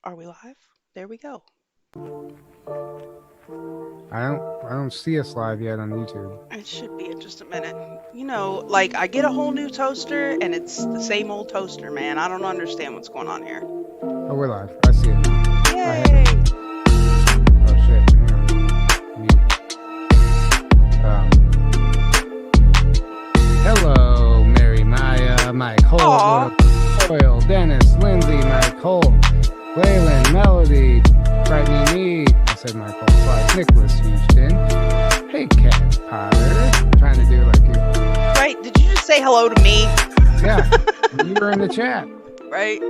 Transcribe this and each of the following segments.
Are we live? There we go. I don't see us live yet on YouTube. It should be in just a minute. Like I get a whole new toaster and it's the same old toaster, man. I don't understand what's going on here. Oh, we're live. I see it now. I had Yay! it. Oh shit. Hang on. Mute. Hello, Mary, Maya, Mike, Holt, Aw. Foil, Dennis, Lindsay, Mike, Holt, Waylon, Melody, Frightening Me. I said Mike Holt twice. Nicholas Houston. Hey, Cat Potter. Trying to do like you. Right? Did you just say hello to me? Yeah, you were in the chat. Right?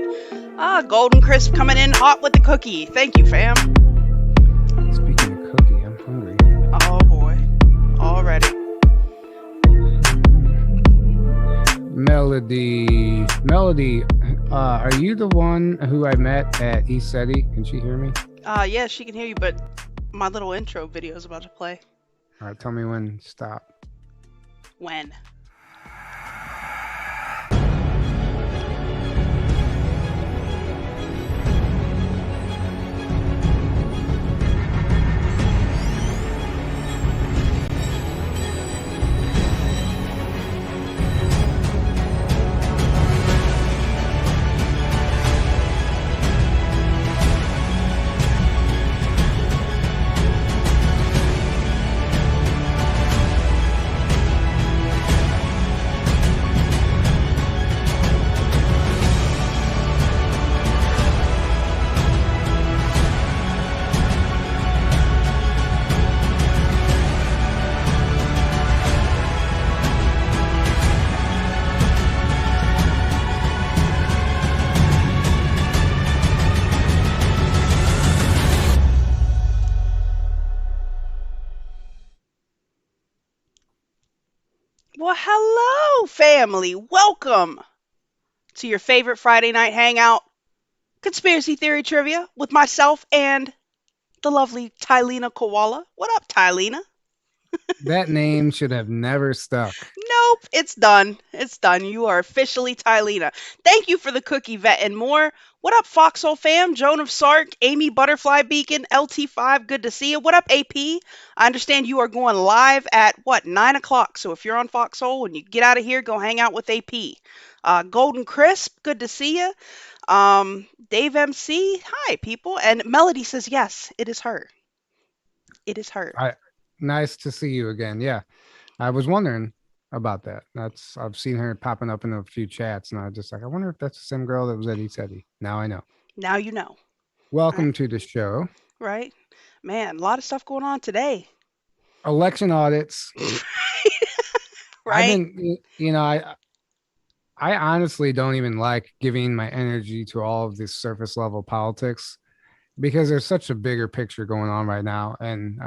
Golden Crisp coming in hot with the cookie. Thank you, fam. Speaking of cookie, I'm hungry. Oh boy. Already. Melody, are you the one who I met at East City? Can she hear me? Yeah, she can hear you, but my little intro video is about to play. All right, tell me when to stop. When? Well, hello, family. Welcome to your favorite Friday night hangout, Conspiracy Theory Trivia, with myself and the lovely Tylena Kiwala. What up, Tylena? That name should have never stuck. Nope, it's done. It's done. You are officially Tylena. Thank you for the cookie, Vet, and more. What up, Foxhole fam? Joan of Sark, Amy Butterfly Beacon, LT5, good to see you. What up, AP? I understand you are going live at, 9 o'clock. So if you're on Foxhole, when you get out of here, go hang out with AP. Golden Crisp, good to see you. Dave MC, hi, people. And Melody says, yes, it is her. It is her. Nice to see you again. Yeah, I was wondering about that. I've seen her popping up in a few chats, and I was just like, I wonder if that's the same girl that was at East City. Now I know. Now you know. Welcome to the show. Right? Man, a lot of stuff going on today. Election audits. I've Right? been, I honestly don't even like giving my energy to all of this surface level politics because there's such a bigger picture going on right now, and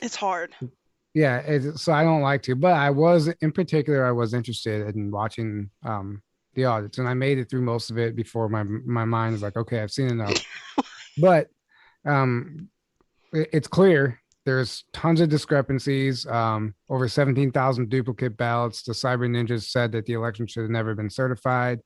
It's hard. yeah, so I don't like to. But I was interested in watching the audits, and I made it through most of it before my mind is like, okay, I've seen enough. But it's clear there's tons of discrepancies. Over 17,000 duplicate ballots. The cyber ninjas said that the election should have never been certified.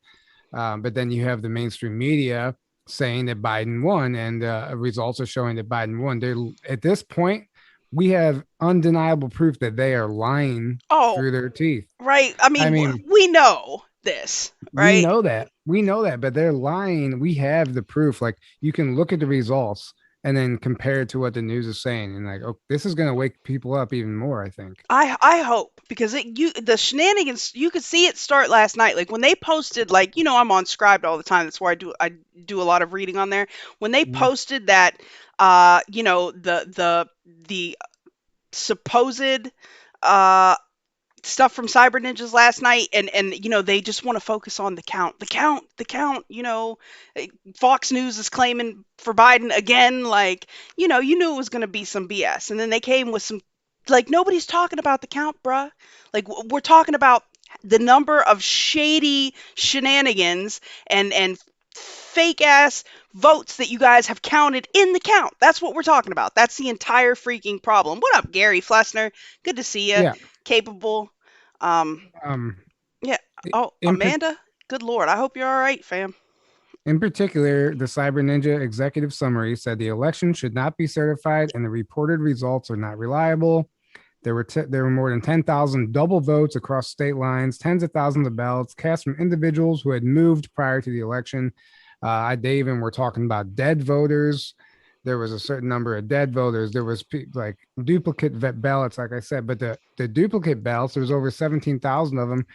But then you have the mainstream media saying that Biden won, and results are showing that Biden won. They're at this point, we have undeniable proof that they are lying Oh, through their teeth. right. I I mean, mean, we know this, we right? know that. We know that, but they're lying. We have the proof. Like you can look at the results and then compare it to what the news is saying, and like, oh, this is going to wake people up even more, I think. I hope because the shenanigans you could see it start last night. Like when they posted, like I'm on Scribed all the time. That's where I do a lot of reading on there. When they Mhm. posted that, the supposed uh stuff from Cyber Ninjas last night, and they just want to focus on the count. Fox News is claiming for Biden again. Like you knew it was going to be some BS, and then they came with some, like, nobody's talking about the count, bruh. Like we're talking about the number of shady shenanigans and fake ass votes that you guys have counted in the count. That's what we're talking about. That's the entire freaking problem. What up, Gary Flessner? Good to see you. Yeah. Capable. Um, Um. yeah. Oh, In Amanda. Good lord. I hope you're all right, fam. In particular, the Cyber Ninja executive summary said the election should not be certified and the reported results are not reliable. There were more than 10,000 double votes across state lines, tens of thousands of ballots cast from individuals who had moved prior to the election. They even were talking about dead voters. There was a certain number of dead voters. There was like duplicate ballots, like I said, but the duplicate ballots, there was over 17,000 of them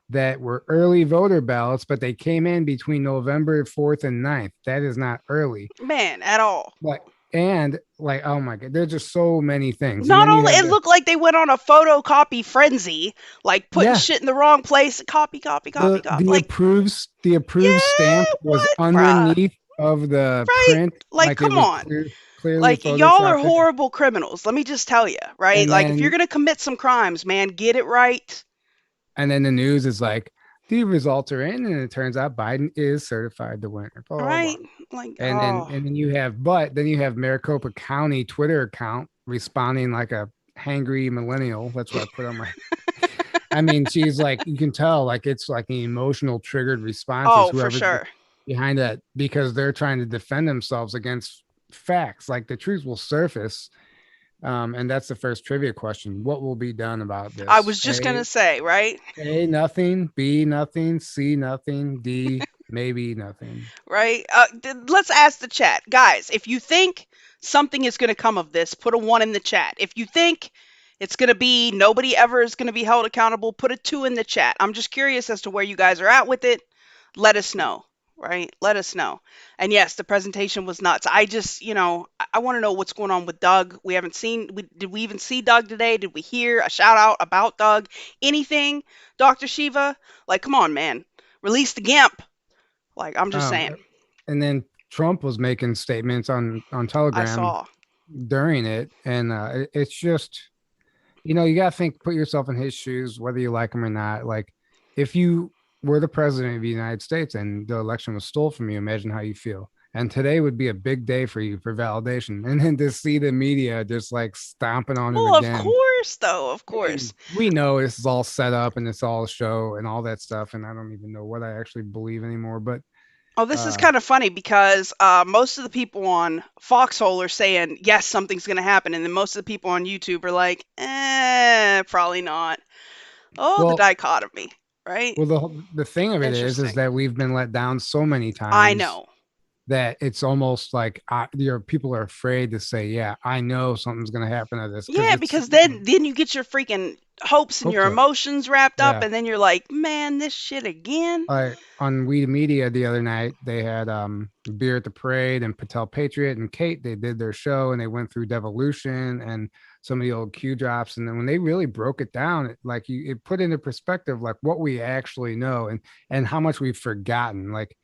that were early voter ballots, but they came in between November 4th and 9th. That is not early. Man, at all. Like, and like, oh my God, there's just so many things. And Not then you only have it looked like they went on a photocopy frenzy, like putting yeah, shit in the wrong place, copy, copy, copy, the copy. the Like, approves the approved stamp yeah, was what, bruh? underneath of the Right? print, Like, like it come was on. clearly Like, y'all are photoshopped in. horrible criminals. Let me just tell you, right? And Like, if you're then gonna commit some crimes, man, get it right, and then the news is like the results are in, and it turns out Biden is certified the winner. Blah blah blah. right? Like, And then oh, and then you have but then you have Maricopa County Twitter account responding like a hangry millennial. That's what I put on my. I mean, she's like you can tell like it's like an emotional triggered responses. oh, for Whoever's sure. behind that because they're trying to defend themselves against facts. Like the truth will surface. And that's the first trivia question. What will be done about I this? was just gonna say, right? Nothing. B, nothing. C, nothing. D, maybe nothing. Right? Let's ask the chat, guys. If you think something is gonna come of this, put a one in the chat. If you think it's gonna be nobody ever is gonna be held accountable, put a two in the chat. I'm just curious as to where you guys are at with it. Let us know, right? Let us know. And yes, the presentation was nuts. I just, I want to know what's going on with Doug. We haven't seen, did we even see Doug today? Did we hear a shout out about Doug? Anything, Dr. Shiva? Like, come on, man. Release the GIMP. Like, I'm just Um, saying. and then Trump was making statements on I Telegram saw. during it, and it's just you got to think, put yourself in his shoes, whether you like him or not. Like, if you were the president of the United States and the election was stole from you, imagine how you feel. And today would be a big day for you for validation. And then to see the media just like stomping on him Well, of again. course, though, of I mean, course. we know this is all set up and it's all a show and all that stuff. And I don't even know what I actually believe anymore. But Oh, this is uh, kind of funny because most of the people on Foxhole are saying, yes, something's going to happen. And then most of the people on YouTube are like, probably not. Oh, the well, dichotomy, right? the thing of it is Interesting. that we've been let down so many I times know. that it's almost like people are afraid to say, "Yeah, I know something's going to happen to this," because Yeah, it's because then you get your freaking hopes and your hopes up. emotions wrapped up, Yeah, and then you're like, man, this shit again. on We Media the other night, they had Beer at the Parade and Patel Patriot and Kate. They did their show and they went through Devolution and some of the old Q drops. And then when they really broke it down, it put into perspective like what we actually know and how much we've forgotten. Like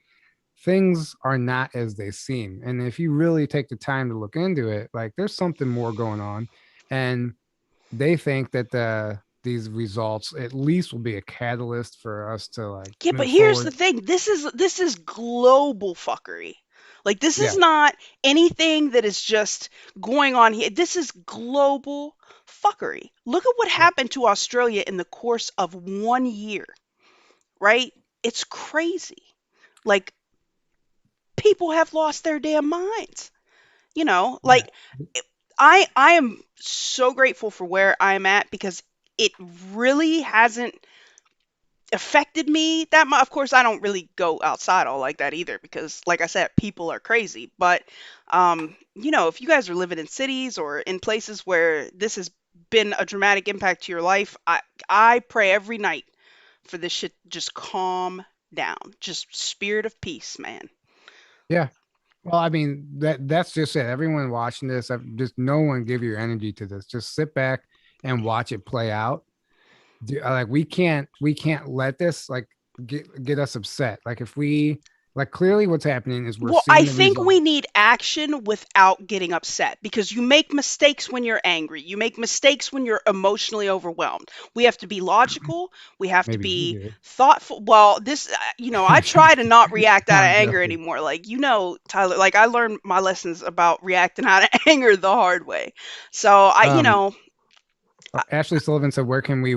things are not as they seem. And if you really take the time to look into it, like there's something more going on. And they think that these results at least will be a catalyst for us to like Yeah, but move here's the forward. thing. This is global fuckery. Like this is Yeah. not anything that is just going on here. This is global fuckery. Look at what Yeah. happened to Australia in the course of 1 year, right? It's crazy. Like people have lost their damn minds. Yeah. Like I am so grateful for where I'm at because it really hasn't affected me that much. Of course, I don't really go outside all like that either because, like I said, people are crazy. But, if you guys are living in cities or in places where this has been a dramatic impact to your life, I pray every night for this shit to just calm down. Just spirit of peace, man. Yeah. Well, I mean that's just it. Everyone watching this, just no one give your energy to this. Just sit back and watch it play out. Like we can't let this like get us upset. Like if we like clearly what's happening is we're Well, I seeing the think we results. need action without getting upset because you make mistakes when you're angry. You make mistakes when you're emotionally overwhelmed. We have to be logical. We have to Maybe you be do. thoughtful. Well, I try to not react out of I'm anger joking. anymore. Like, Tyler, like I learned my lessons about reacting out of anger the hard way. So Um, Ashley Sullivan said, Where can I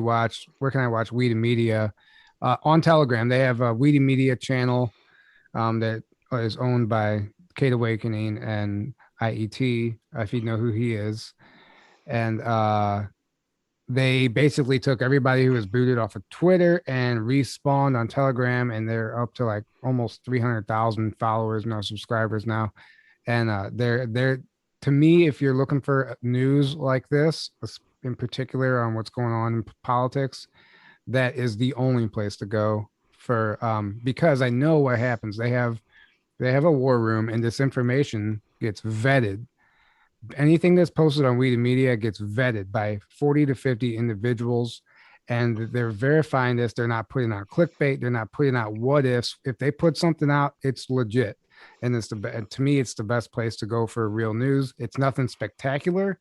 watch Weed Media?" On Telegram, they have a Weed Media channel that is owned by Kate Awakening and IET, if you know who he is. And they basically took everybody who was booted off of Twitter and respawned on Telegram, and they're up to like almost 300,000 followers now, subscribers now. And they're to me, if you're looking for news like this, in particular on what's going on in politics, that is the only place to go for because I know what happens. They have a war room, and this information gets vetted. Anything that's posted on We the Media gets vetted by 40 to 50 individuals, and they're verifying this. They're not putting out clickbait. They're not putting out what ifs. If they put something out, it's legit. And to me, it's the best place to go for real news. It's nothing spectacular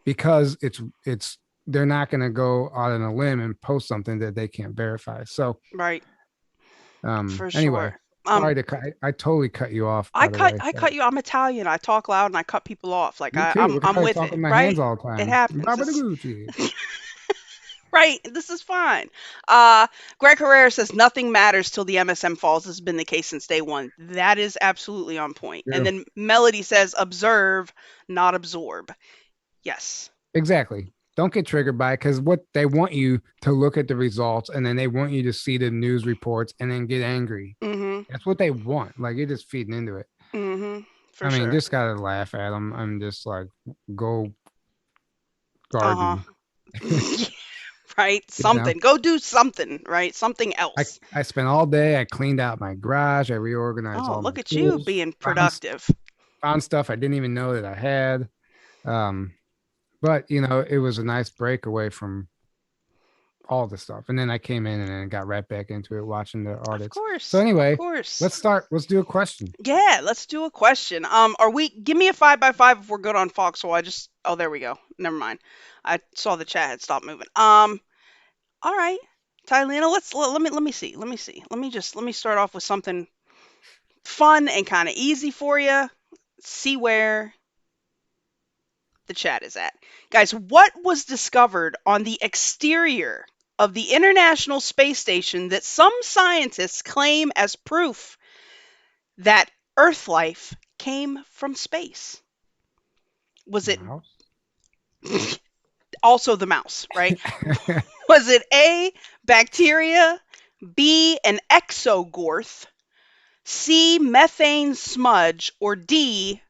because it's they're not going to go out on a limb and post something that they can't verify. So Right. For anyway, sure. Um, sorry I totally cut you off, I by the cut way. I cut you. I'm Italian. I talk loud and I cut people off. Like Me I, too. I'm Look at I'm how I with talk it, with my right? hands all the It time. happens. Baba the It's Gucci. right. This is fine. Uh, Greg Herrera says nothing matters till the MSM falls. This has been the case since day one. That is absolutely on point. And True. then Melody says observe, not absorb. Yes. Exactly. Don't get triggered by it because what they want you to look at the results and then they want you to see the news reports and then get angry. Mhm. That's what they want. Like you're just feeding into it. Mhm. For I mean, sure. just gotta laugh at them. I'm just like, go Uh garden. huh. Right. You know, Something. Go do something. Right. Something I else. I spent all day. I cleaned out my garage. I reorganized Oh, all my look at you tools. being Found productive. found stuff I didn't even know that I had. Um, but it was a nice break away from all the stuff. And then I came in and then got right back into it, watching the Of audits. So course. Of anyway, course. let's start. Let's do a question. Yeah, let's do a question. Are we? Give me a 5 by 5 if we're good on Foxhole. I just. Oh, there we go. Never mind. I saw the chat had stopped moving. All right, Tylena. Let me see. Let me start off with something fun and kind of easy for you. See where the chat is at, guys. What was discovered on the exterior of the International Space Station that some scientists claim as proof that Earth life came from space? Was it Mouse. also the mouse, right? Was it A, bacteria, B, an exogorth, C, methane smudge, or D,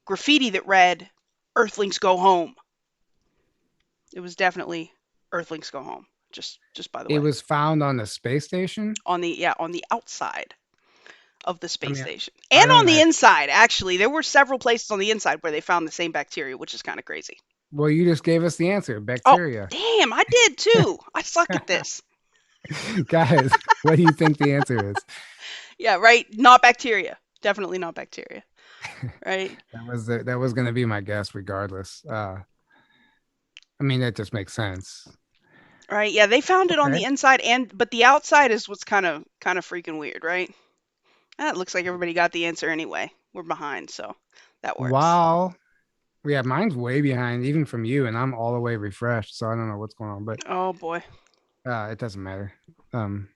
graffiti that read, Earthlings go home? It was definitely Earthlings go home. Just by the It way. was found on the space station. On the outside of the I space mean, station. I And on don't the actually. inside, actually. There were several places on the inside where they found the same bacteria, which is kind of crazy. Well, you just gave us the answer. Oh, Bacteria. damn, I did too. I suck at this. Guys, what do you think the answer is? Yeah, right. Not bacteria. Definitely not bacteria. Right. That was going to be my guess, regardless. I mean, that just makes sense. Right. Yeah, they found it on Okay. the inside but the outside is what's kind of freaking weird, right? That looks like everybody got the answer anyway. We're behind, so that works. Wow. Yeah, mine's way behind, even from you, and I'm all the way refreshed, so I don't know what's going on, but Oh boy. it doesn't matter. Um,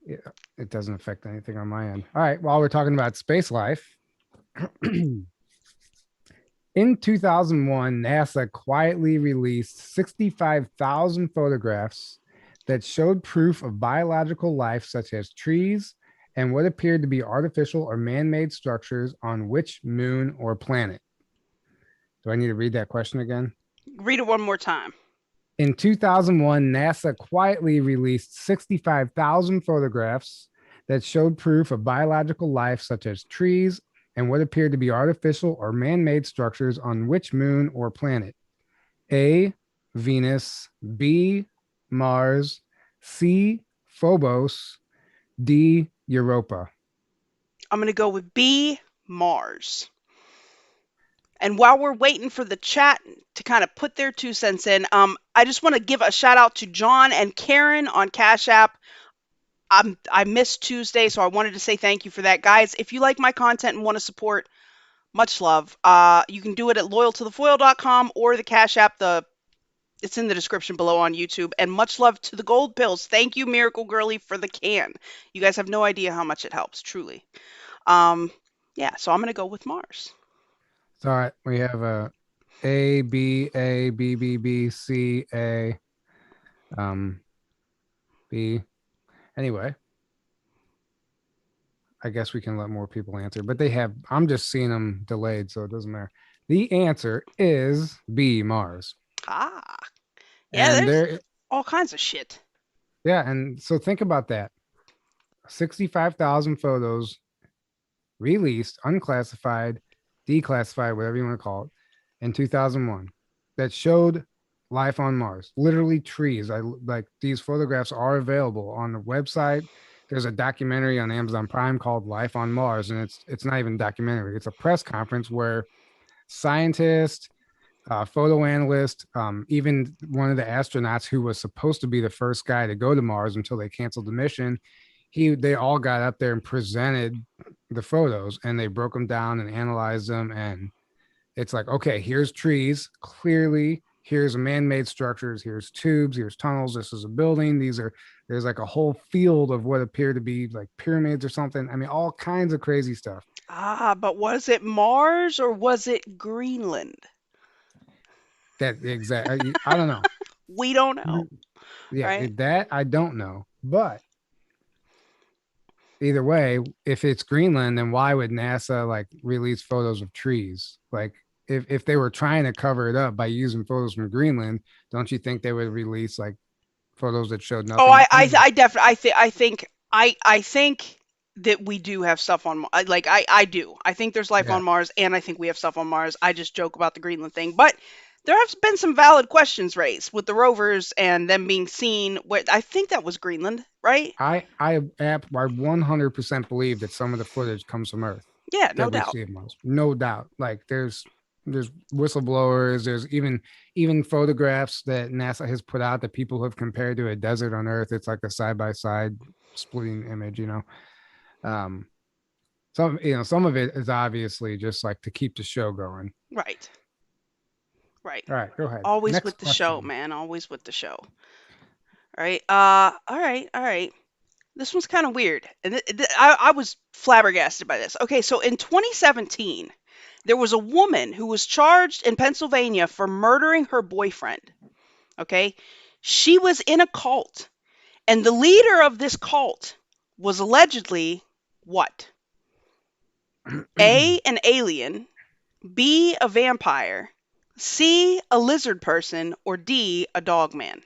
yeah, it doesn't affect anything on my end. All right, while we're talking about space life, in 2001, NASA quietly released 65,000 photographs that showed proof of biological life, such as trees and what appeared to be artificial or man made structures on which moon or planet? Do I need to read that question again? Read it one more time. In 2001, NASA quietly released 65,000 photographs that showed proof of biological life, such as trees and what appeared to be artificial or man made structures on which moon or planet? A, Venus, B, Mars, C, Phobos, D, Europa. I'm going to go with B, Mars. And while we're waiting for the chat to kind of put their 2 cents in, I just want to give a shout out to John and Karen on Cash App. I missed Tuesday, so I wanted to say thank you for that, guys. If you like my content and want to support, much love. You can do it at loyal2thefoil.com or the Cash App. It's in the description below on YouTube. And much love to the gold pills. Thank you, Miracle Girlie, for the can. You guys have no idea how much it helps, truly. Um, yeah, so I'm gonna go with Mars. So all right, we have A, B, A, B, B, B, C, A, um, B. Anyway, I guess we can let more people answer, but I'm just seeing them delayed, so it doesn't matter. The answer is B, Mars. Ah, yeah, And there's there, all kinds of shit. yeah, and so think about that. 65,000 photos released, unclassified, declassified, whatever you want to call it, in 2001 that showed life on Mars, literally trees. I like these photographs are available on the website. There's a documentary on Amazon Prime called Life on Mars, and it's not even a documentary. It's a press conference where scientists, photo analyst, even one of the astronauts who was supposed to be the first guy to go to Mars until they canceled the mission. They all got up there and presented the photos, and they broke them down and analyzed them. And it's like, okay, here's trees, clearly. Here's man-made structures. Here's tubes. Here's tunnels. This is a building. There's like a whole field of what appear to be like pyramids or something. I mean, all kinds of crazy stuff. Ah, but was it Mars or was it Greenland? That exact. I don't know. We don't know, Yeah, right? that I don't know. But either way, if it's Greenland, then why would NASA like release photos of trees? Like if they were trying to cover it up by using photos from Greenland, don't you think they would release like photos that showed Oh, nothing? Anyway, I definitely, I think that we do have stuff on, like, I do. I think there's life yeah, on Mars, and I think we have stuff on Mars. I just joke about the Greenland thing, but there have been some valid questions raised with the rovers and them being seen. What I think that was Greenland, right? I 100% believe that some of the footage comes from Earth Yeah, no that we doubt. see of Mars. No doubt. Like there's whistleblowers, there's even photographs that NASA has put out that people have compared to a desert on Earth. It's like a side by side splitting image. Um some of it is obviously just like to keep the show going. Right, right. All right, go ahead. Always Next with the show, question. man. Always with the show. Right. All right. All right. This one's kind of weird, and I was flabbergasted by this. Okay, so in 2017, there was a woman who was charged in Pennsylvania for murdering her boyfriend. Okay, she was in a cult, and the leader of this cult was allegedly what? A, an alien, B, a vampire, C, a lizard person, or D, a dog man.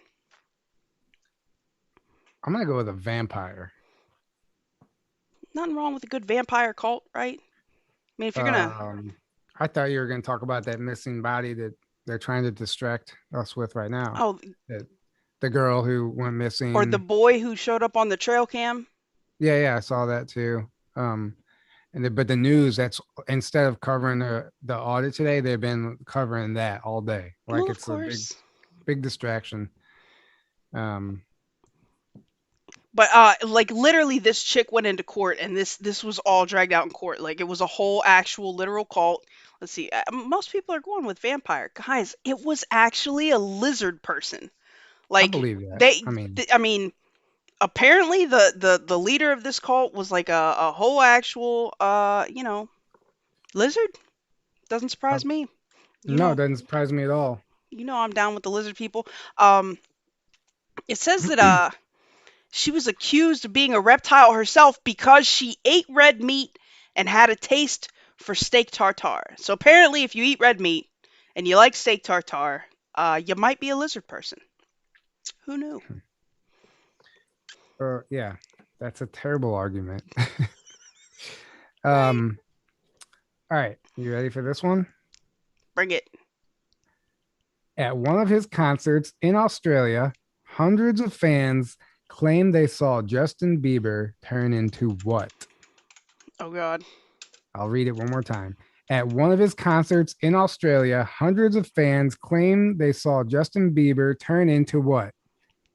I'm gonna go with a vampire. Nothing wrong with a good vampire cult, right? I mean, if you're gonna, Um, I thought you were going to talk about that missing body that they're trying to distract us with right now. oh, That the girl who went or the missing. boy who showed up on the trail cam. Yeah, yeah, I saw that too. But the news that's instead of covering the audit today, they've been covering that all day. Like Well, of it's a big course. big distraction. Um, But like literally this chick went into court and this was all dragged out in court. Like it was a whole actual literal cult. Let's see. Most people are going with vampire. Guys, it was actually a lizard person. I Like believe that. I mean, I mean, apparently the leader of this cult was like a whole actual lizard. Doesn't uh, surprise me. You no, it know, doesn't surprise me at all. I'm down with the lizard people. Um it says that she was accused of being a reptile herself because she ate red meat and had a taste for steak tartare. So apparently, if you eat red meat and you like steak tartare, you might be a lizard person. Who knew? Yeah, that's a terrible argument. Right? um, all right, you ready for this one? Bring it. At one of his concerts in Australia, hundreds of fans claim they saw Justin Bieber turn into what? Oh God. I'll read it one more time. At one of his concerts in Australia, hundreds of fans claim they saw Justin Bieber turn into what?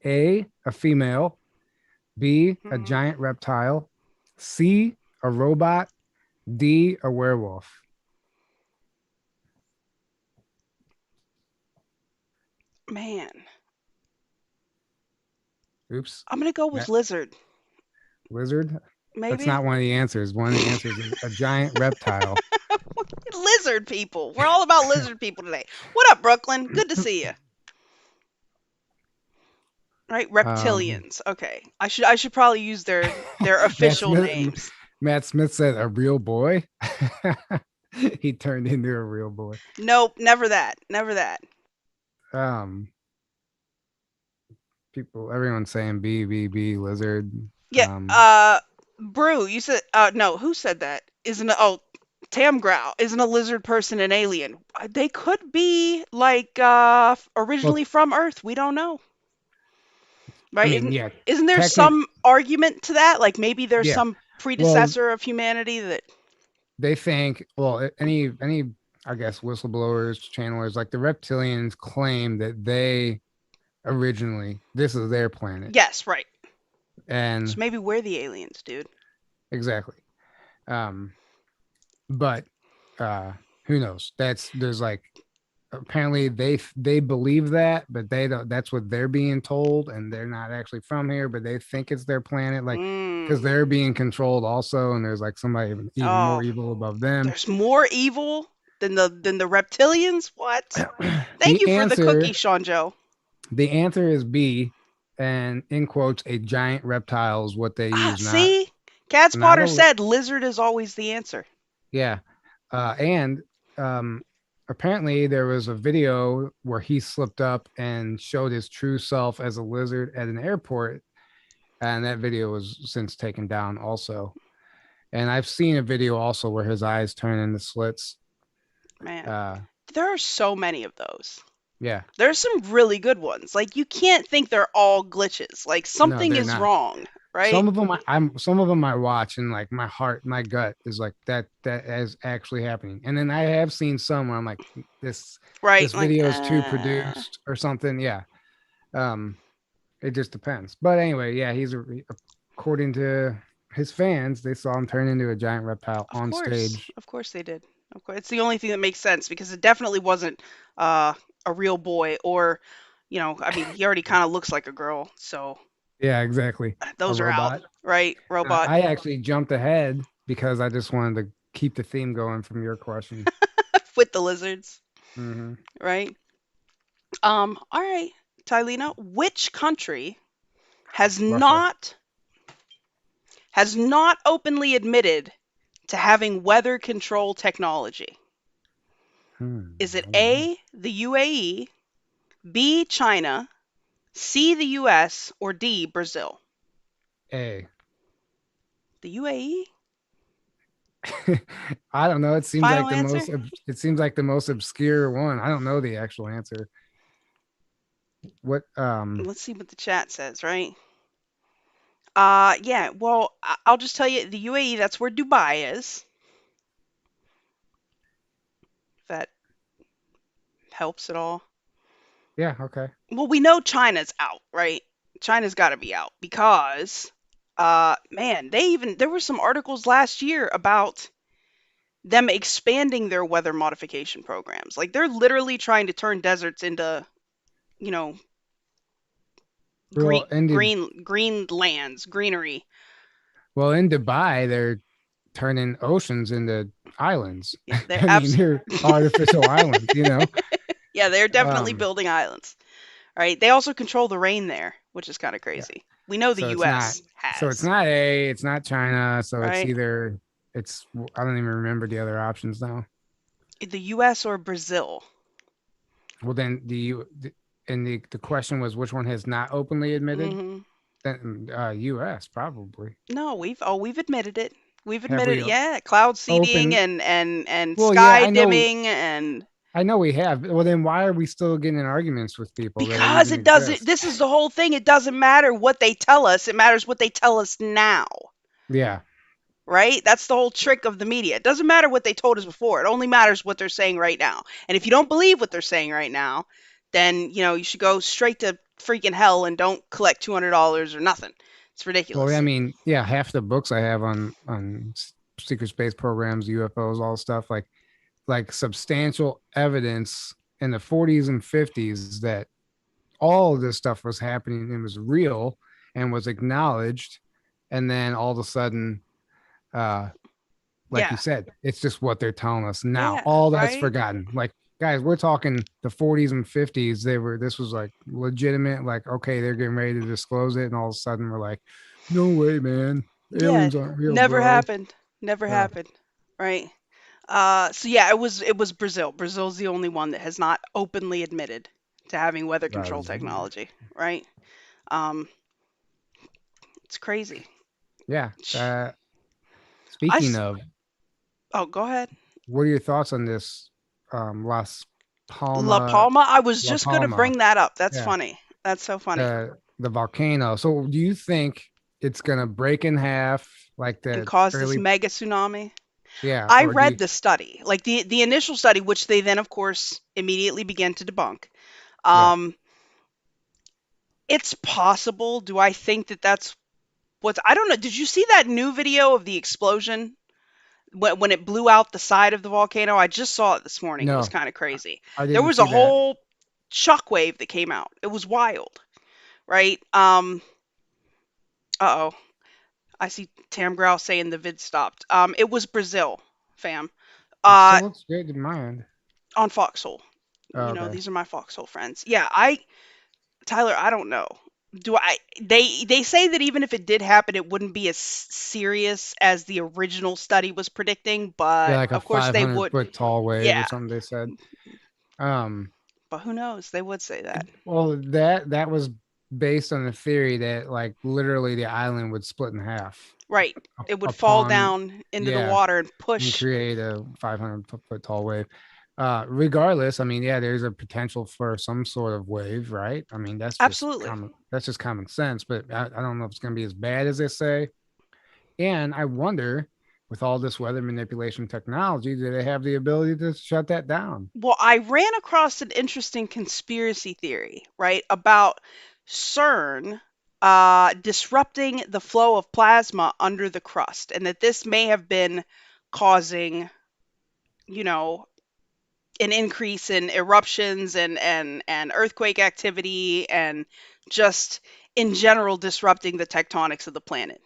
A female, B, a Hmm. giant reptile, C, a robot, D, a werewolf. Man, Oops. I'm gonna go with That lizard. lizard. That's Maybe not one of the answers. One of the answers is a giant reptile. lizard people. We're all about lizard people today. What up, Brooklyn? Good to see you. Right, Um, reptilians. Okay, I should probably use their Matt official Smith. names. Matt Smith said a real boy. He turned into a real boy. Nope, never that. Never that. Um, everyone's saying B lizard. Yeah. Um, Brew. You said. No. Who said that? Isn't it? Oh, Tamgrow isn't a lizard person an alien? They could be like well, originally from Earth. We don't know, I right? mean, Isn't yeah, isn't there technic, some argument to that? Like maybe there's yeah. some Well, predecessor of humanity that. they think, well, any, I guess, whistleblowers, channelers, like the reptilians claim that they originally this is their planet, Yes, right. So and maybe we're the aliens, dude. exactly. Um, but who knows? There's like apparently they believe that, but they don't. That's what they're being told, and they're not actually from here, but they think it's their planet, like because Mm. they're being controlled also, and there's like somebody even more Oh, evil above them. there's more evil than the reptilians. What? Thank the you for the answer cookie, Sean Joe. the answer is B, and in quotes, a giant reptile is what they Ah, use, see, Cat not Spotter a said lizard is always the answer. yeah, and um, apparently there was a video where he slipped up and showed his true self as a lizard at an airport, and that video was since taken down also. And I've seen a video also where his eyes turn into slits. Man, Uh, there are so many of those. yeah, There's some really good ones. Like you can't think they're all glitches. Like no, something they're is not. wrong, right? Some of them I watch and like my gut is like that is actually happening. And then I have seen some where I'm like this Right? this Like, video is too produced or something. Yeah. Um, it just depends. But anyway, yeah, according to his fans, they saw him turn into a giant reptile on stage. of course they did. Of course, it's the only thing that makes sense because it definitely wasn't uh, a real boy or, I mean, he already kind of looks like a girl, so Yeah, exactly. A those are out, robot. right? Robot I actually jumped ahead because I just wanted to keep the theme going from your question. with the lizards, Hmm. right? All right, Tylena, which country has Russia. not has not openly admitted to having weather control technology? Is it I don't know. A, the UAE, B, China, C, the US, or D, Brazil? A. The UAE? I don't know. It seems Final like answer? the most obscure one. I don't know the actual answer. What Let's see what the chat says, right? Yeah, well, I'll just tell you the UAE, that's where Dubai is. If that helps at all. yeah, okay. Well, we know China's out, right? China's got to be out because man, there were some articles last year about them expanding their weather modification programs. Like they're literally trying to turn deserts into, you know, Well, green lands, greenery. in Dubai, they're turning oceans into islands. Yeah, they're I mean, they're artificial islands, you know. yeah, they're definitely Um, building islands. Right? They also control the rain there, which is kind of yeah. crazy. We know the So US it's has, not A, it's not China, so it's right? either it's I don't even remember the other options now. The US or Brazil. Well, then and the question was which one has not openly admitted? Hmm. Then U.S. probably. No, we've admitted it. We've Have admitted we it. Yeah, cloud seeding open? and Well, yeah, sky dimming and I know we have. Well, then why are we still getting in arguments with people that it because even it doesn't exists? this is the whole thing. It doesn't matter what they tell us. It matters what they tell us now. Yeah. Right? That's the whole trick of the media. It doesn't matter what they told us before. It only matters what they're saying right now. And if you don't believe what they're saying right now, then, you should go straight to freaking hell and don't collect $200 or nothing. It's Well, I ridiculous. mean, yeah, half the books I have on secret space programs, UFOs, all stuff like substantial evidence in the 40s and 50s that all of this stuff was happening and was real and was acknowledged. and then all of a sudden, uh, like you Yeah. said, it's just what they're telling us now. Yeah, All that's right? forgotten. Like, guys, we're talking the 40s and 50s. This was like legitimate. Like, okay, they're getting ready to disclose it, and all of a sudden we're like, no way, man, Yeah, aliens aren't real, never bro. happened. Never Uh, happened. Right? So yeah, it was Brazil. Brazil's the only one that has not openly admitted to having weather control Brazil. technology, right? Um, it's crazy. Yeah. I Speaking s- of, oh, go ahead. what are your thoughts on this? La Palma, Palma. I was La just gonna Palma. bring that up. That's Yeah. funny. That's so funny. The volcano. So, do you think it's gonna break in half like And the caused this early? mega tsunami. Yeah. I Or do read you? the study, like the initial study, which they then, of course, immediately began to debunk. Yeah. Um, it's possible. Do I think that that's what's? I don't know. Did you see that new video of the explosion when it blew out the side of the volcano? I just saw it this morning. It was No, kind of crazy. I There didn't was a see that. whole shockwave that came out. It was wild, right? Uh oh. I see Tam Growl saying the vid stopped. It was Brazil, fam. It Uh, still looks good in my end. on Foxhole. Oh, You know, okay. these are my Foxhole friends. Yeah, Tyler, I don't know. Do I they say that even if it did happen, it wouldn't be as serious as the original study was predicting, Yeah, but like a of course they 500 would. foot tall wave or Yeah, something. They said. Um. but who knows? They would say that. Well, that was based on the theory that like literally the island would split in half Right. It would fall upon, down into the yeah, water and and push. create a 500 foot tall wave. Regardless, I mean, yeah, there's a potential for some sort of wave, right? I mean, Absolutely. that's just common sense, but I don't know if it's going to be as bad as they say. And I wonder, with all this weather manipulation technology, do they have the ability to shut that down? Well, I ran across an interesting conspiracy theory, right, about CERN disrupting the flow of plasma under the crust, and that this may have been causing, you know, an increase in eruptions and earthquake activity and just in general disrupting the tectonics of the planet.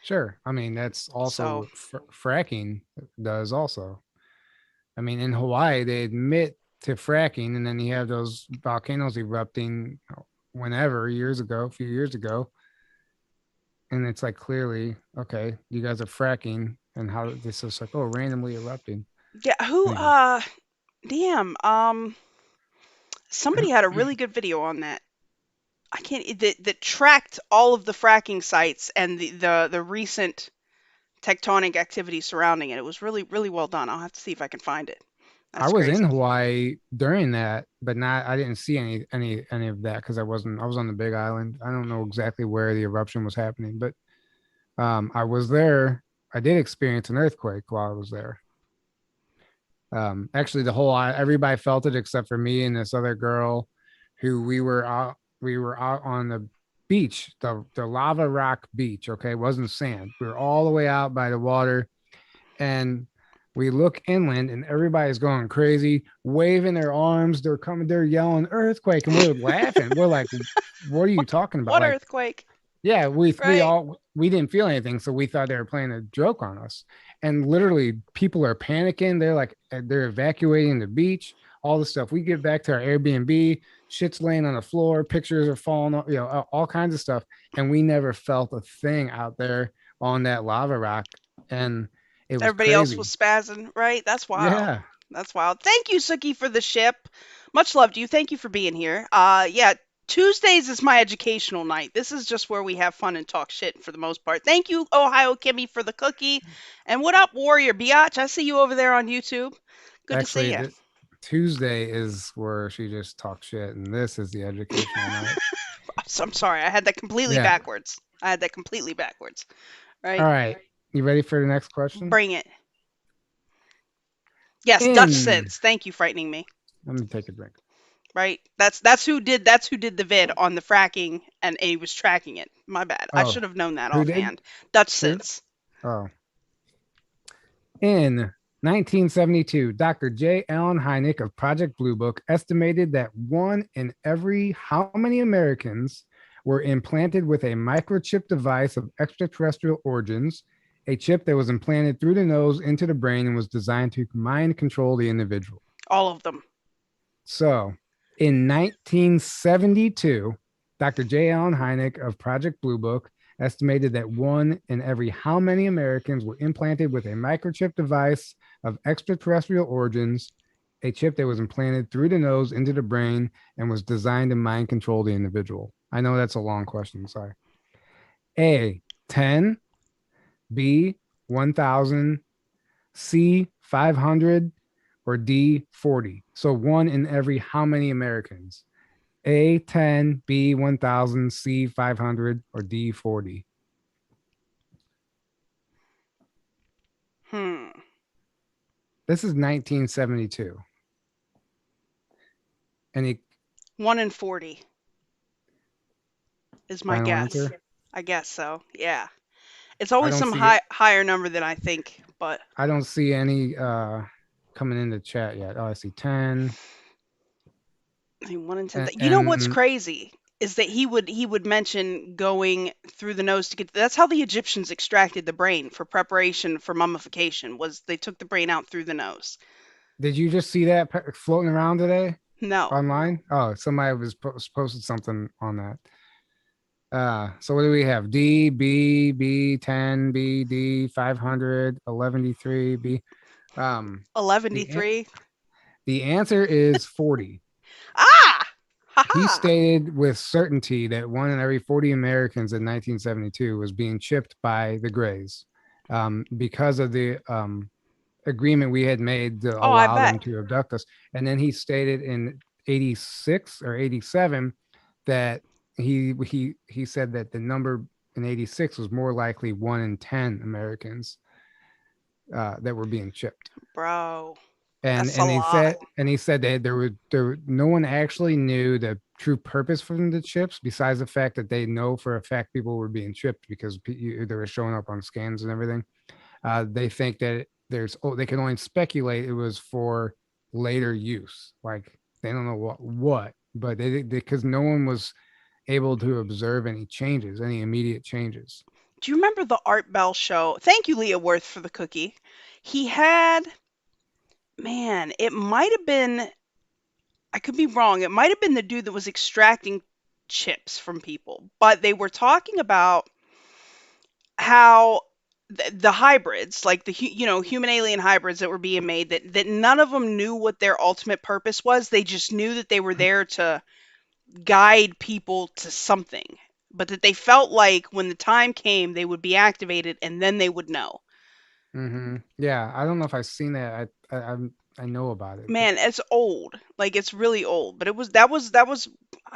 Sure. I mean, that's also So, what fracking does also. I mean, in Hawaii, they admit to fracking, and then you have those volcanoes erupting whenever, years ago, a few years ago. And it's like clearly, okay, you guys are fracking, and how this is like, oh, randomly erupting. yeah, who Anyway, damn, somebody had a really good video on that. I can't that tracked all of the fracking sites and the recent tectonic activity surrounding it. It was really well done. I'll have to see if I can find it. I That's was in crazy. Hawaii during that, but not, I didn't see any of that because I was on the Big Island. I don't know exactly where the eruption was happening, but I was there. I did experience an earthquake while I was there. Actually, everybody felt it except for me and this other girl, who we were out on the beach, the lava rock beach. Okay, it wasn't sand. We were all the way out by the water, and we look inland, and everybody's going crazy, waving their arms. They're coming. They're yelling earthquake, and we're laughing. We're like, "What are you What talking about?" what Like, earthquake? yeah, Right. we didn't feel anything, so we thought they were playing a joke on us. And literally, people are panicking. They're like, they're evacuating the beach, all the stuff. We get back to our Airbnb, shit's laying on the floor, pictures are falling, all kinds of stuff. And we never felt a thing out there on that lava rock, and it was Everybody else was crazy. spazzing, right? That's wild. Yeah, That's wild. Thank you, Suki, for the ship. Much love to you. Thank you for being here. Yeah, Tuesdays is my educational night. This is just where we have fun and talk shit for the most part. Thank you, Ohio Kimmy, for the cookie. And what up, Warrior Biatch? I see you over there on YouTube. Good to see actually, you. Tuesday is where she just talks shit, and this is the educational night. I'm sorry. I had that completely Yeah. backwards. I had that completely backwards. All Right? right. You ready for the next question? Bring it. Yes, Dutch In, sense. Thank you, frightening me. let me take a drink. Right? That's who did the vid on the fracking and he was tracking it. My bad. I Oh, should have known that who did? offhand. Dutch Who? sense. Oh. In 1972, Dr. J. Allen Hynek of Project Blue Book estimated that one in every how many Americans were implanted with a microchip device of extraterrestrial origins, a chip that was implanted through the nose into the brain and was designed to mind control the individual. All of them. So, in 1972, Dr. J. Allen Hynek of Project Blue Book estimated that one in every how many Americans were implanted with a microchip device of extraterrestrial origins, a chip that was implanted through the nose into the brain and was designed to mind control the individual. I know that's a long question. Sorry. A, 10, B, 1,000, C, 500, or D, 40. So one in every how many Americans? A, 10, B, 1,000, C, 500, or D, 40. Hmm. This is 1972. Any 1 in 40 is my final guess. answer? I guess so. Yeah. It's I always don't some see it. higher number than I think, but I don't see any coming in the chat yet. Oh, I see 10. I mean, 1 in 10. And, You know what's and crazy is that he would mention going through the nose to get. That's how the Egyptians extracted the brain for preparation for mummification. Was they took the brain out through the nose? did you just see that floating around today No. online? Oh, somebody was posted something on that. So what do we have? D, B, B, 10, B, D, 500, 11D3, B. The 11D3. the answer is 40. Ah! He Haha. stated with certainty that one in every 40 Americans in 1972 was being chipped by the Greys because of the agreement we had made to Oh, I allow bet. them to abduct us. And then he stated in 86 or 87 that he said that the number in 86 was more likely 1 in 10 Americans that were being chipped. Bro. and That's a and he lot. said and he said that no one actually knew the true purpose for the chips besides the fact that they know for a fact people were being chipped because they were showing up on scans and everything. They think that they can only speculate it was for later use, like they don't know what but they because no one was able to observe any changes, any immediate changes. Do you remember the Art Bell show? Thank you, Leah Worth, for the cookie. He had, man, it might have been, I could be wrong. It might have been the dude that was extracting chips from people, but they were talking about how the hybrids, like human alien hybrids that were being made, that none of them knew what their ultimate purpose was. They just knew that they were there to guide people to something, but that they felt like when the time came, they would be activated and then they would know. Yeah, I don't know if I've seen that. I know about it, but Man, it's old. Like it's really old. But that was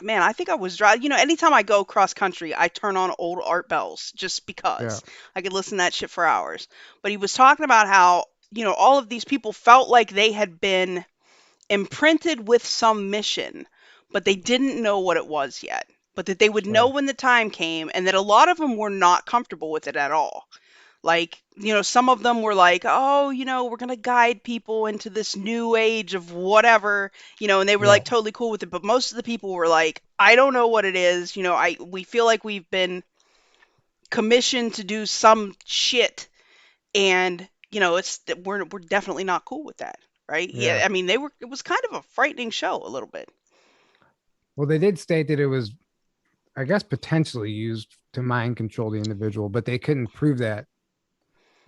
man, I think I was driving. Anytime I go cross country, I turn on old Art Bells just yeah. because. I could listen to that shit for hours. But he was talking about how, all of these people felt like they had been imprinted with some mission, but they didn't know what it was yet. But that they would know Sure. when the time came, and that a lot of them were not comfortable with it at all. Like, some of them were like, oh, we're going to guide people into this new age of whatever, and they were Yeah. like totally cool with it. But most of the people were like, I don't know what it is. We feel like we've been commissioned to do some shit. And, we're definitely not cool with that. Right. Yeah. Yeah. I mean, it was kind of a frightening show a little bit. Well, they did state that it was, I guess, potentially used to mind control the individual, but they couldn't prove that.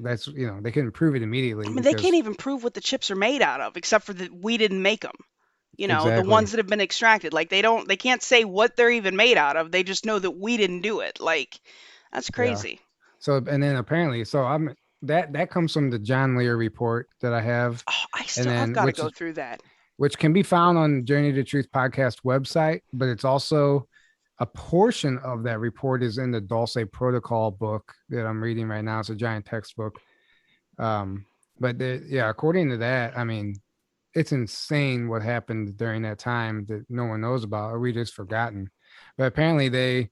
They couldn't prove it I immediately mean, they can't because even prove what the chips are made out of, except for that we didn't make them. The exactly. ones that have been extracted. Like they can't say what they're even made out of. They just know that we didn't do it. Like that's Yeah. crazy. So, and then apparently, so I'm that comes from the John Lear report that I have, Oh, and I've then got to go through that. which can be found on Journey to Truth podcast website, but it's also a portion of that report is in the Dulce Protocol book that I'm reading right now. It's a giant textbook. Um, but yeah, according to that, I mean, it's insane what happened during that time that no one knows about, or we just forgotten. But apparently, the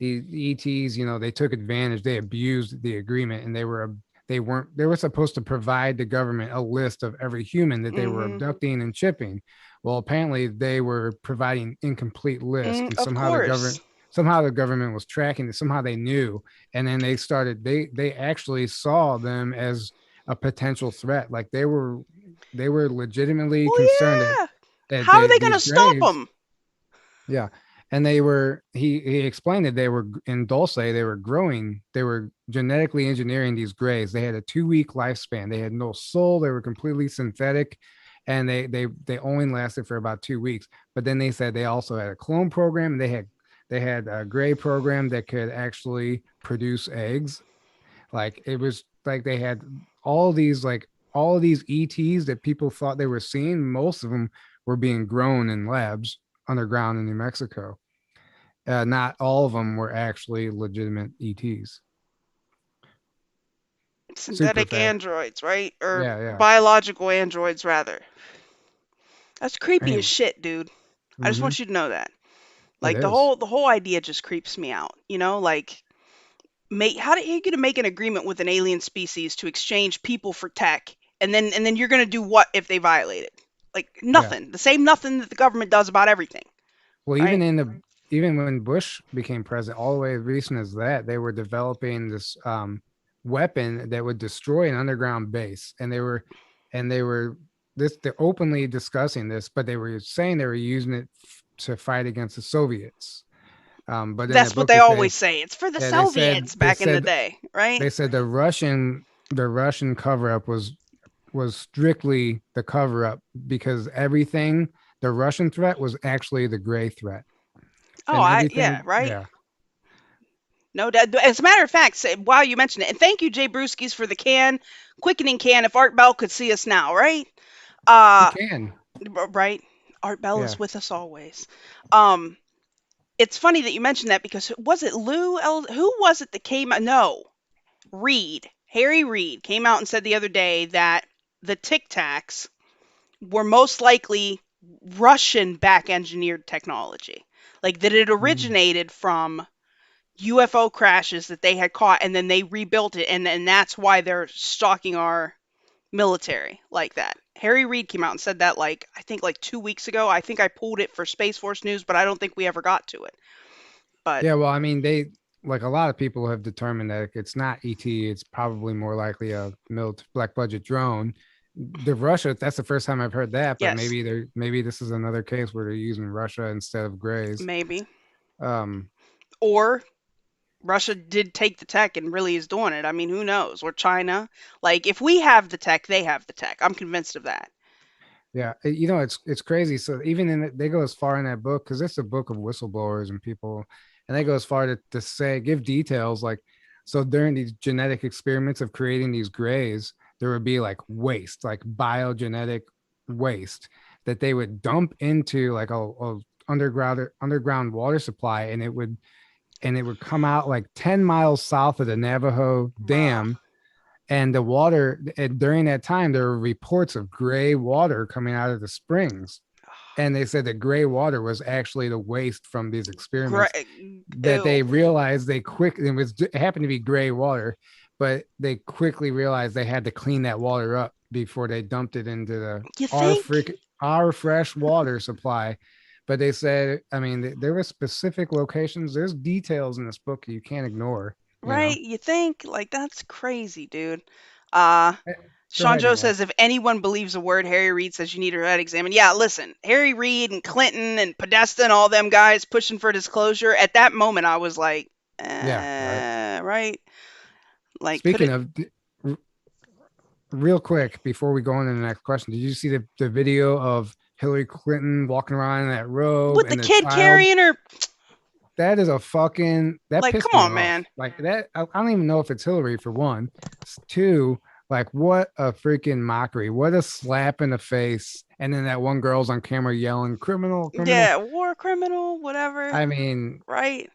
ETs, they took advantage, they abused the agreement, and they were supposed to provide the government a list of every human that they were Mm-hmm. abducting and chipping. Well, apparently they were providing incomplete list, and Of somehow the course. government somehow the government was tracking it. Somehow they knew, and then they started. They actually saw them as a potential threat. Like they were legitimately Well, concerned yeah. that How are they going these to stop graves, them? yeah, and they were. He explained that they were in Dulce. They were growing. They were genetically engineering these graves. They had a 2 week lifespan. They had no soul. They were completely synthetic, and they only lasted for about 2 weeks. But then they said they also had a clone program. They had a gray program that could actually produce eggs. Like it was like they had all of these ETs that people thought they were seeing. Most of them were being grown in labs underground in New Mexico. Not all of them were actually legitimate ETs. Super Synthetic fast. androids, right? Or Yeah, yeah. biological androids, rather. That's creepy as Anyway, shit, dude. I just mm-hmm. want you to know that. It Like is. the whole idea just creeps me out. You know, like make how are you going to make an agreement with an alien species to exchange people for tech, and then you're going to do what if they violate it? Like Yeah. nothing. The same nothing that the government does about everything, Well, right? even when Bush became president, all the way as recent as that, they were developing this weapon that would destroy an underground base, and they were they're openly discussing this, but they were saying they were using it to fight against the Soviets. But in the That's what book, they always say. It's for the yeah, Soviets back in the day, right? they said the Russian cover up was strictly the cover up because everything the Russian threat was actually the gray threat Oh, and I yeah, everything. right. Yeah, No, as a matter of fact, while you mentioned it, and thank you, Jay Brewskis, for the quickening can. If Art Bell could see us now, right? he Uh, can. right. Art Bell Yeah. is with us always. Um, it's funny that you mentioned that because was it who was it that came out? No, Reed, Harry Reid came out and said the other day that the Tic Tacs were most likely Russian back engineered technology. Like that it Mm. originated from UFO crashes that they had caught and then they rebuilt it and that's why they're stalking our military like that. Harry Reid came out and said that like I think like 2 weeks ago. I think I pulled it for Space Force News, but I don't think we ever got to it. But Yeah. Well, I mean, they like a lot of people have determined that it's not ET. It's probably more likely a black budget drone. The Russia, that's the first time I've heard that, but yes, maybe this is another case where they're using Russia instead of Grays. maybe. Um, Or Russia did take the tech and really is doing it. I mean, who knows? Or China. Like if we have the tech, they have the tech. I'm convinced of that. Yeah, it's crazy. So even in it, they go as far in that book because it's a book of whistleblowers and people, and they go as far to say give details like so during these genetic experiments of creating these grays, there would be like waste, like biogenetic waste that they would dump into like a underground water supply, and it would come out like 10 miles south of the Navajo Bruh. Dam, and the water during that time there were reports of gray water coming out of the springs, and they said that gray water was actually the waste from these experiments that Ew. they realized it happened to be gray water, but they quickly realized they had to clean that water up before they dumped it into You think? our fresh water supply. But they said, I mean, there were specific locations. There's details in this book you can't ignore, you know. Right? You think? Like that's crazy, dude. Uh Eh, Go Sean ahead, Joe you says asked. if anyone believes a word Harry Reid says you need her head examined. Yeah, listen, Harry Reid and Clinton and Podesta and all them guys pushing for disclosure. At that moment, I was like, Yeah, right. right? Like, could Speaking it of, real quick before we go on to the next question, did you see the video of Hillary Clinton walking around in that robe with the and the kid child? carrying her? That is a fucking that Like, pissed come me on, off. man. Like that, I don't even know if it's Hillary for one. Two, like what a freaking mockery! What a slap in the face! And then that one girl's on camera yelling, "Criminal, criminal!" Yeah, war criminal, whatever. I mean, Right?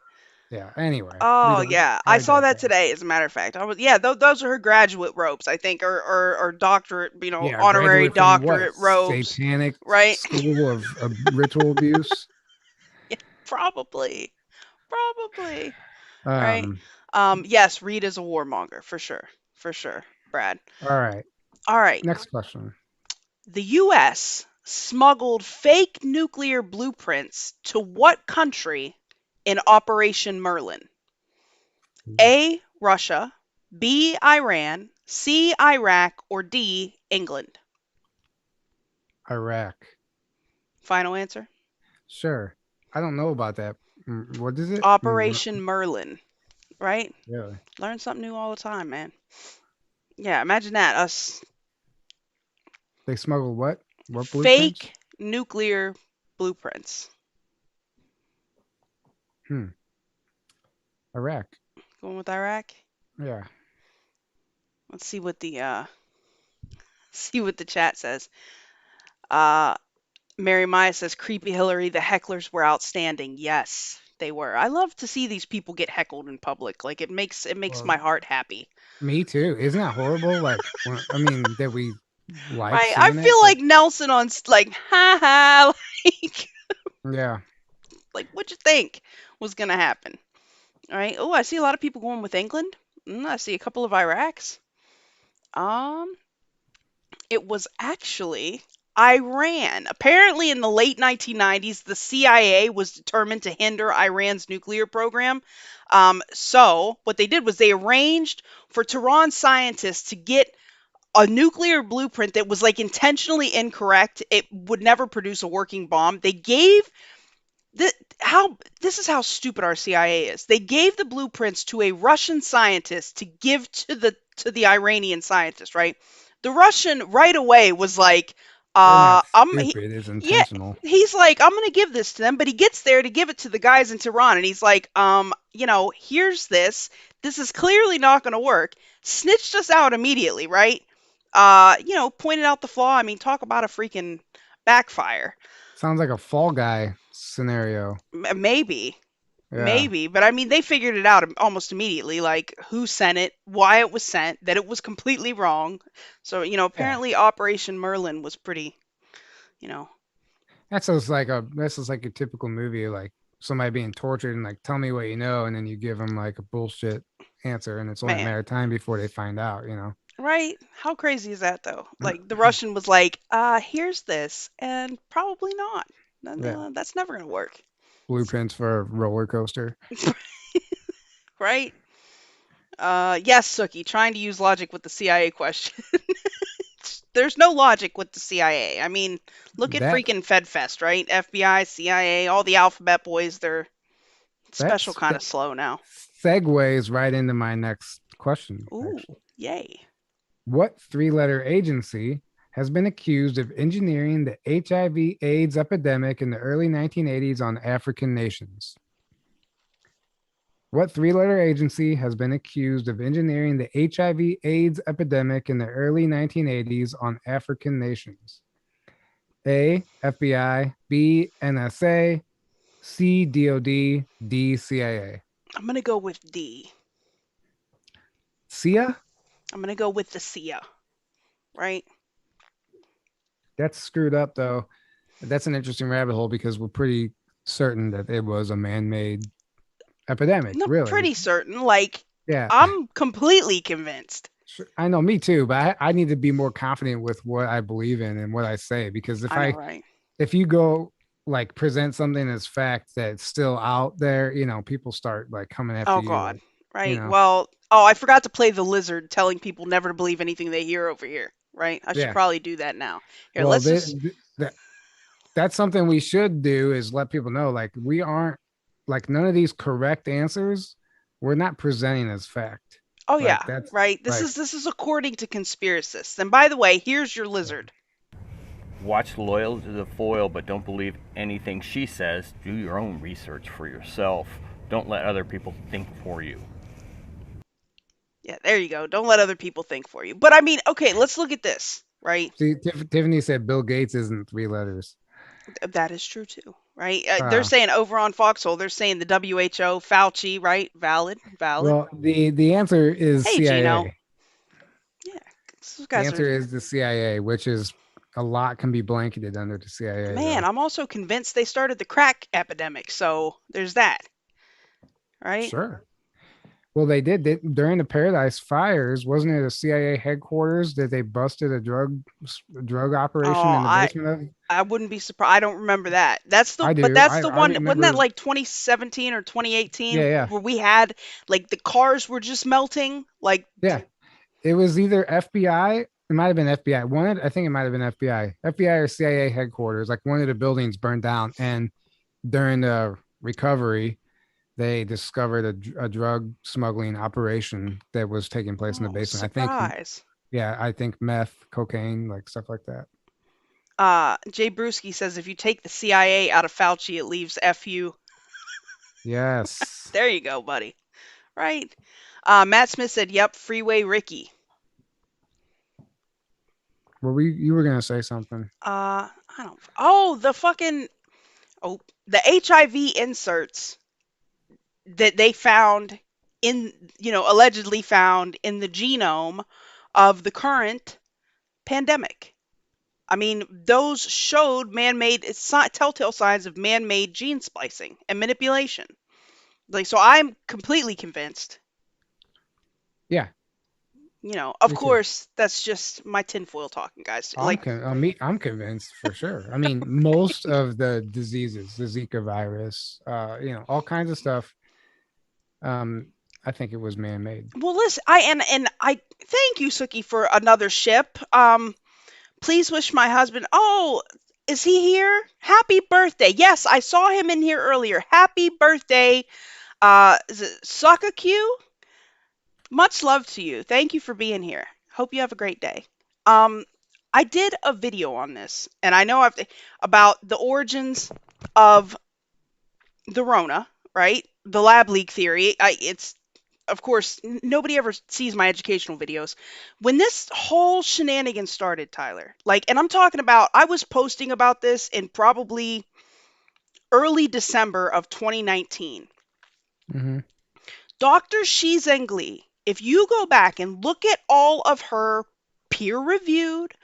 yeah. Anyway, Oh yeah, I I saw that digress. today. As a matter of fact, I was yeah. Those are her graduate robes, I think, or doctorate, Yeah, honorary graduate from what doctorate robes, satanic right? school of ritual abuse. Yeah, probably, probably, right? Um. Yes, Reed is a warmonger for sure, Brad. All right. All right, Next question. the U.S. smuggled fake nuclear blueprints to what country in Operation Merlin? A. Russia, B. Iran, C. Iraq, or D. England? Iraq. Final answer? Sure. I don't know about that. What is it? Operation Merlin, right? Really? Learn something new all the time, man. Yeah, imagine that. Us They smuggled what? What blueprints? fake nuclear blueprints. Hmm. Iraq. Going with Iraq? Yeah. Let's see what the see what the chat says. Uh Mary Maya says creepy Hillary, the hecklers were outstanding. Yes, they were. I love to see these people get heckled in public. Like it makes Well, my heart happy. me too. Isn't that horrible? Like, I mean, that we like Right? I seeing it, feel but like Nelson on like ha ha like yeah. like what you think was going to happen? All right. Oh, I see a lot of people going with England. I see a couple of Iraqs. Um, it was actually Iran. Apparently, in the late 1990s, the CIA was determined to hinder Iran's nuclear program. So, what they did was they arranged for Tehran scientists to get a nuclear blueprint that was like intentionally incorrect. It would never produce a working bomb. They gave this is how stupid our CIA is. They gave the blueprints to a Russian scientist to give to the Iranian scientist, right? The Russian right away was like, They're not I'm stupid. It's yeah, intentional. he's like, I'm gonna give this to them, but he gets there to give it to the guys in Tehran, and he's like, here's this. This is clearly not gonna work. Snitched us out immediately, right? Pointed out the flaw. I mean, talk about a freaking backfire. Sounds like a Fall Guy scenario. Maybe. Yeah. Maybe, but I mean, they figured it out almost immediately, like who sent it, why it was sent, that it was completely wrong. So, Yeah. apparently Operation Merlin was pretty, you know, That's just like a typical movie, like somebody being tortured and like tell me what you know, and then you give them like a bullshit answer, and it's only a man, matter of time before they find out. right? How crazy is that though? Like the Russian was like, here's this, and probably not. Yeah. That's never gonna work, Blueprints for a roller coaster. right? Yes, Sookie, trying to use logic with the CIA question. There's no logic with the CIA. I mean, look at That freaking FedFest, right? FBI, CIA, all the alphabet boys, they're special that's kind that of slow now. segues right into my next question, Ooh, actually. yay. What three-letter agency has been accused of engineering the HIV/AIDS epidemic in the early 1980s on African nations? What three-letter agency has been accused of engineering the HIV/AIDS epidemic in the early 1980s on African nations? A. FBI, B. NSA, C. DOD, D. CIA. I'm going to go with D. CIA? I'm going to go with the CIA, right? That's screwed up, though. That's an interesting rabbit hole because we're pretty certain that it was a man-made epidemic, I'm really. pretty certain. Like, Yeah, I'm completely convinced. sure. I know, me too, but I need to be more confident with what I believe in and what I say because I know, right? if you go like present something as fact that's still out there, people start like coming after Oh, you, God. like, you Right. know, Well, oh, I forgot to play the lizard telling people never to believe anything they hear over here, right? I should yeah. probably do that now. Here, Well, let's just. that's something we should do is let people know like we aren't like none of these correct answers we're not presenting as fact. Oh, Like yeah, that's right. This like is this is according to conspiracists. And by the way, here's your lizard. Watch Loyal to the Foil, but don't believe anything she says. Do your own research for yourself. Don't let other people think for you. Yeah, there you go. Don't let other people think for you. But I mean, okay, let's look at this, right? see Tiffany said Bill Gates isn't three letters. That is true too, right? They're uh saying over on Foxhole, they're saying the WHO, Fauci, right? Valid, valid. well, the answer is Hey, Gino. CIA. Yeah, these The guys are. answer is the CIA, which is a lot can be blanketed under the CIA Man, though. I'm also convinced they started the crack epidemic. So there's that, right? Sure. Well, they did during the Paradise Fires. Wasn't it a CIA headquarters that they busted a drug operation Oh, in the basement of? I wouldn't be surprised. I don't remember that. I But do. that's I the I one. Wasn't that remember. like 2017 or 2018 Yeah, yeah, where we had like the cars were just melting? Like, yeah. It was either FBI. It might have been FBI. I think it might have been FBI. FBI or CIA headquarters. Like one of the buildings burned down, and during the recovery, they discovered a drug smuggling operation that was taking place in the oh, basement. I think, surprise. yeah, I think meth, cocaine, like stuff like that. Jay Brewski says if you take the CIA out of Fauci, it leaves FU. Yes. There you go, buddy. Right. Matt Smith said, "Yep, Freeway Ricky." You were gonna say something? I don't. Oh, the fucking. Oh, the HIV inserts that they found in, allegedly found in the genome of the current pandemic. I mean, those showed man-made telltale signs of man-made gene splicing and manipulation. Like, so I'm completely convinced. Yeah, Of me too. course, that's just my tinfoil talking, guys. I'm Like, con- I'm convinced for sure. I mean, most of the diseases, the Zika virus, all kinds of stuff. Um, I think it was man made. well, listen, I thank you, Suki, for another ship. Please wish my husband. Oh, is he here? Happy birthday! Yes, I saw him in here earlier. Happy birthday, is it Q? Much love to you. Thank you for being here. Hope you have a great day. Um, I did a video on this, and I know about the origins of the Rona, right? The lab leak theory. It's of course nobody ever sees my educational videos. When this whole shenanigan started, Tyler, like, and I'm talking about, I was posting about this in probably early December of 2019. Hmm. Dr. Shi Zhengli, if you go back and look at all of her peer-reviewed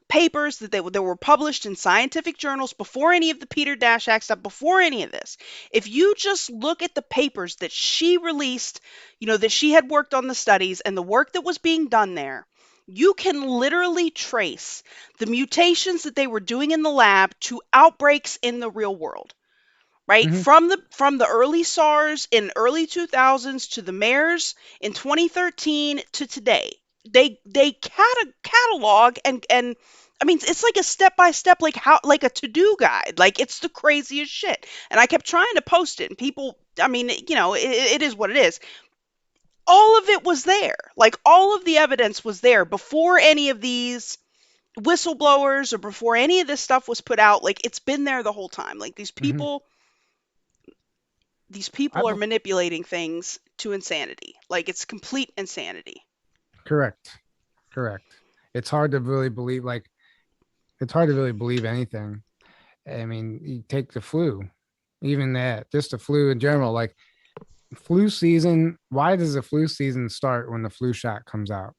papers that were published in scientific journals before any of the Peter Daszak stuff, before any of this, if you just look at the papers that she released, that she had worked on the studies and the work that was being done there, you can literally trace the mutations that they were doing in the lab to outbreaks in the real world, right? Hmm. From the early SARS in early 2000s to the MERS in 2013 to today. They catalog and I mean, it's like a step by step, like a to do guide. Like, it's the craziest shit. And I kept trying to post it, and people, I mean, it is what it is. All of it was there. Like, all of the evidence was there before any of these whistleblowers or before any of this stuff was put out. Like, it's been there the whole time. Like, these Hmm. people these I people are be- manipulating things to insanity. Like, it's complete insanity. correct, correct. It's hard to really believe. Like, it's hard to really believe anything. I mean, you take the flu, even that, just the flu in general. Like flu season. Why does the flu season start when the flu shot comes out?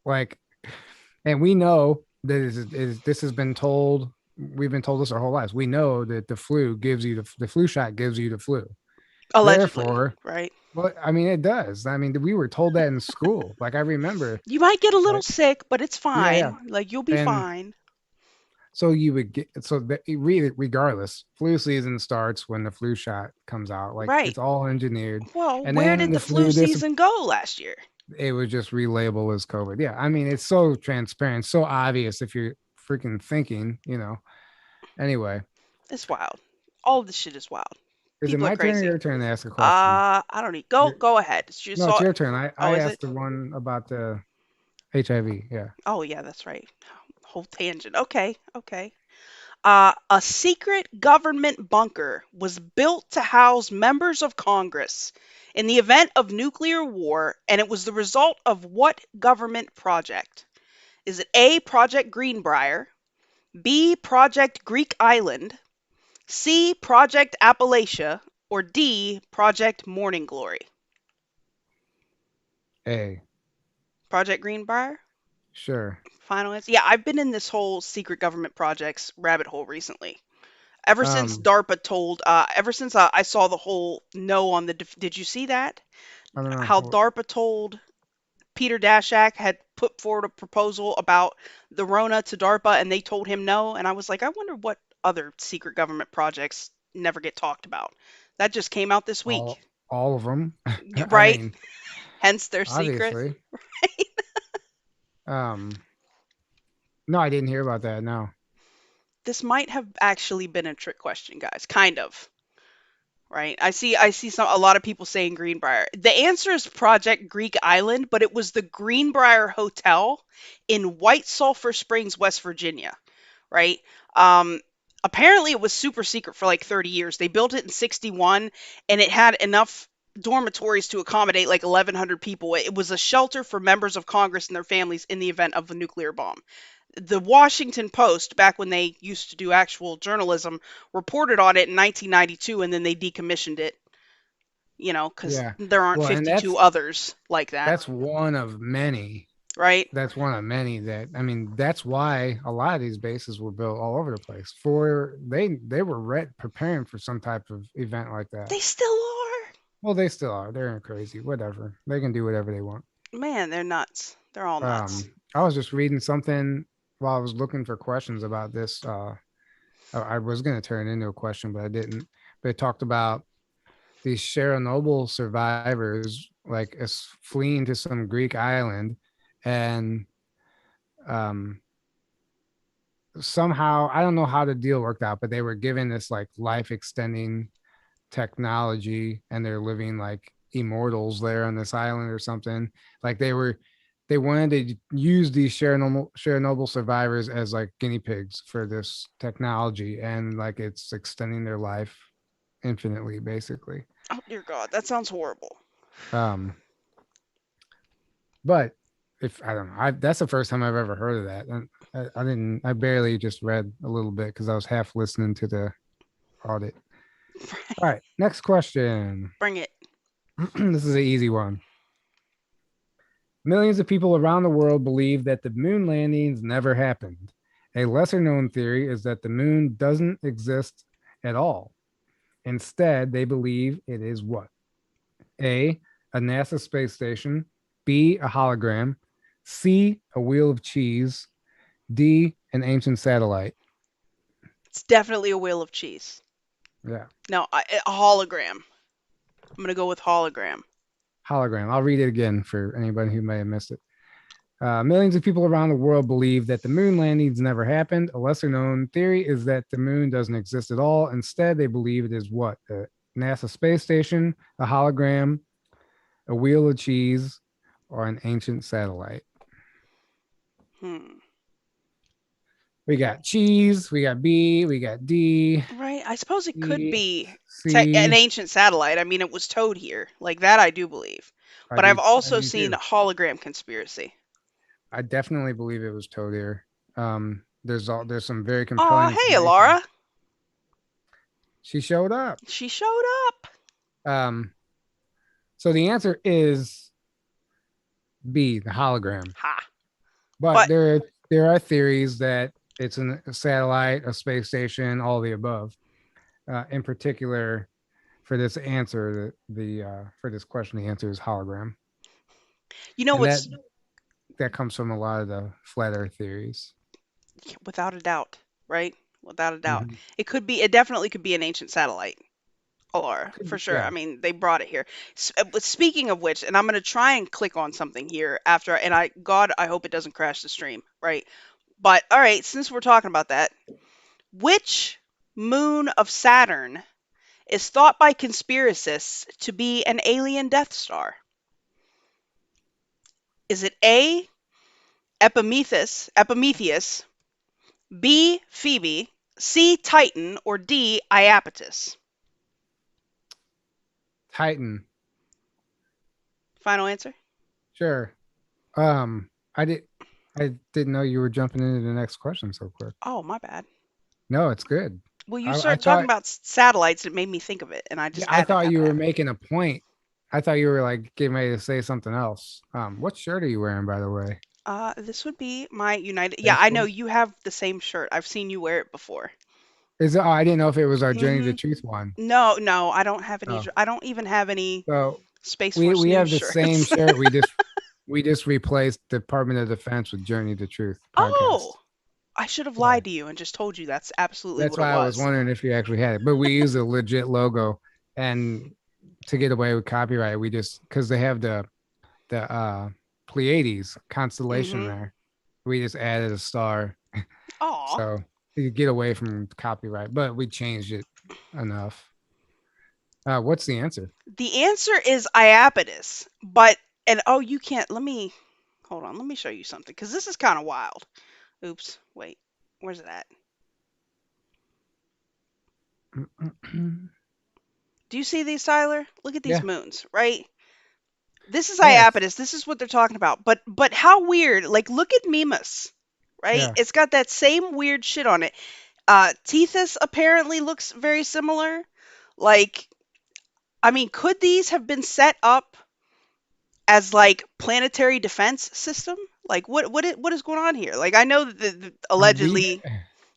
Like, and we know that this has been told. We've been told this our whole lives. We know that the flu gives you the flu shot gives you the flu. Allegedly, Therefore, right? well, I mean, it does. I mean, we were told that in school. Like I remember, You might get a little like, sick, but it's yeah, yeah. fine. Like, you'll be And fine. so you would get so that regardless, flu season starts when the flu shot comes out. Like Right. it's all engineered, Well, and where then did the the flu flu season go last year? it would just relabel as COVID. Yeah, I mean it's so transparent, so obvious if you're freaking thinking. Anyway, It's wild. All of this shit is wild. is it People are my turn or crazy. your turn to ask a question? I don't need. Go ahead. It's just No, it's all. your turn. I Oh, I is asked it? the one about the HIV. Yeah. Oh, yeah, that's right. Whole tangent. Okay, okay. A secret government bunker was built to house members of Congress in the event of nuclear war, and it was the result of what government project? Is it A, Project Greenbrier, B, Project Greek Island, C, Project Appalachia, or D, Project Morning Glory? A. Project Greenbrier? Sure. Final answer? Yeah, I've been in this whole secret government projects rabbit hole recently. Ever since Um. DARPA told, ever since I saw the whole no on the, did you see that? I don't how know. DARPA told Peter Daszak had put forward a proposal about the Rona to DARPA and they told him no. And I was like, I wonder what other secret government projects never get talked about. That just came out this week, All of them. I right? mean, Hence their secret. obviously. Um, no, I didn't hear about that. No. This might have actually been a trick question, guys. Kind of. Right. I see a lot of people saying Greenbrier. The answer is Project Greek Island, but it was the Greenbrier Hotel in White Sulphur Springs, West Virginia, right? Um Apparently it was super secret for like 30 years. They built it in 61 and it had enough dormitories to accommodate like 1100 people. It was a shelter for members of Congress and their families in the event of a nuclear bomb. The Washington Post, back when they used to do actual journalism, reported on it in 1992 and then they decommissioned it, because Yeah. there aren't Well, and 52 others like that, that's one of many. right? That's one of many that I mean. That's why a lot of these bases were built all over the place. For they were preparing for some type of event like that. They still are. Well, they still are. They're crazy. Whatever. They can do whatever they want. Man, they're nuts. They're all nuts. I was just reading something while I was looking for questions about this. I was going to turn it into a question, but I didn't. But it talked about these Chernobyl survivors, like fleeing to some Greek island, and somehow I don't know how the deal worked out, but they were given this like life extending technology, and they're living like immortals there on this island or something. Like they wanted to use these Chernobyl survivors as like guinea pigs for this technology, and like it's extending their life infinitely, basically. Oh dear God, that sounds horrible. Um, but if I don't know, that's the first time I've ever heard of that. And I didn't. I barely just read a little bit because I was half listening to the audit. All right, next question. Bring it. This is an easy one. Millions of people around the world believe that the moon landings never happened. A lesser known theory is that the moon doesn't exist at all. Instead, they believe it is what? A NASA space station. B, a hologram. C, a wheel of cheese. D, an ancient satellite. It's definitely a wheel of cheese. Yeah. No, a hologram. I'm gonna go with hologram. Hologram. I'll read it again for anybody who may have missed it. Millions of people around the world believe that the moon landings never happened. A lesser known theory is that the moon doesn't exist at all. Instead, they believe it is what? A NASA space station, a hologram, a wheel of cheese, or an ancient satellite. We got cheese, we got B, we got D. Right. I suppose it could be C. an ancient satellite. I mean, it was towed here. Like that, I do believe. But I've also seen hologram conspiracy. I definitely believe it was towed here. There's some very compelling. Oh, hey, Laura. She showed up. She showed up. So the answer is B, the hologram. Ha. But there are theories that it's a satellite, a space station, all the above. In particular, for this answer, for this question, the answer is hologram. You know what's that comes from a lot of the flat Earth theories. Without a doubt, right? Without a doubt, it definitely could be an ancient satellite. Alara, for sure. Yeah. I mean, they brought it here. Speaking of which, and I'm going to try and click on something here after, and I hope it doesn't crash the stream, right? But all right, since we're talking about that, which moon of Saturn is thought by conspiracists to be an alien Death Star? Is it A, Epimetheus, B, Phoebe, C, Titan, or D, Iapetus? Titan. Final answer? Sure. I didn't know you were jumping into the next question so quick. Oh, my bad. No, it's good. Well, you started talking about satellites. It made me think of it, and I just. Yeah, I thought you were making a point. I thought you were like getting ready to say something else. What shirt are you wearing, by the way? This would be my United. Yeah, I know you have the same shirt. I've seen you wear it before. Is it? Oh, I didn't know if it was our Journey to Truth one. No, I don't have any. I don't even have any Space Force We News have the same shirts. shirt. We just replaced Department of Defense with Journey to Truth podcast. Oh, I should have Yeah. lied to you and just told you that's absolutely That's what it why I was was. wondering if you actually had it. But we use a legit logo, and to get away with copyright, we just because they have the Pleiades constellation Mm-hmm. there, we just added a star, Aw. so you could get away from copyright. But we changed it enough. What's the answer? The answer is Iapetus, but and oh, you can't. Let me hold on. Let me show you something because this is kind of wild. Oops. Wait. Where's it at? Do you see these, Tyler? Look at these Yeah. moons, right? This is Yes. Iapetus. This is what they're talking about. But how weird. Like look at Mimas, right? Yeah. It's got that same weird shit on it. Tethys apparently looks very similar. Like I mean, could these have been set up as like planetary defense system? Like what is going on here? Like I know that We allegedly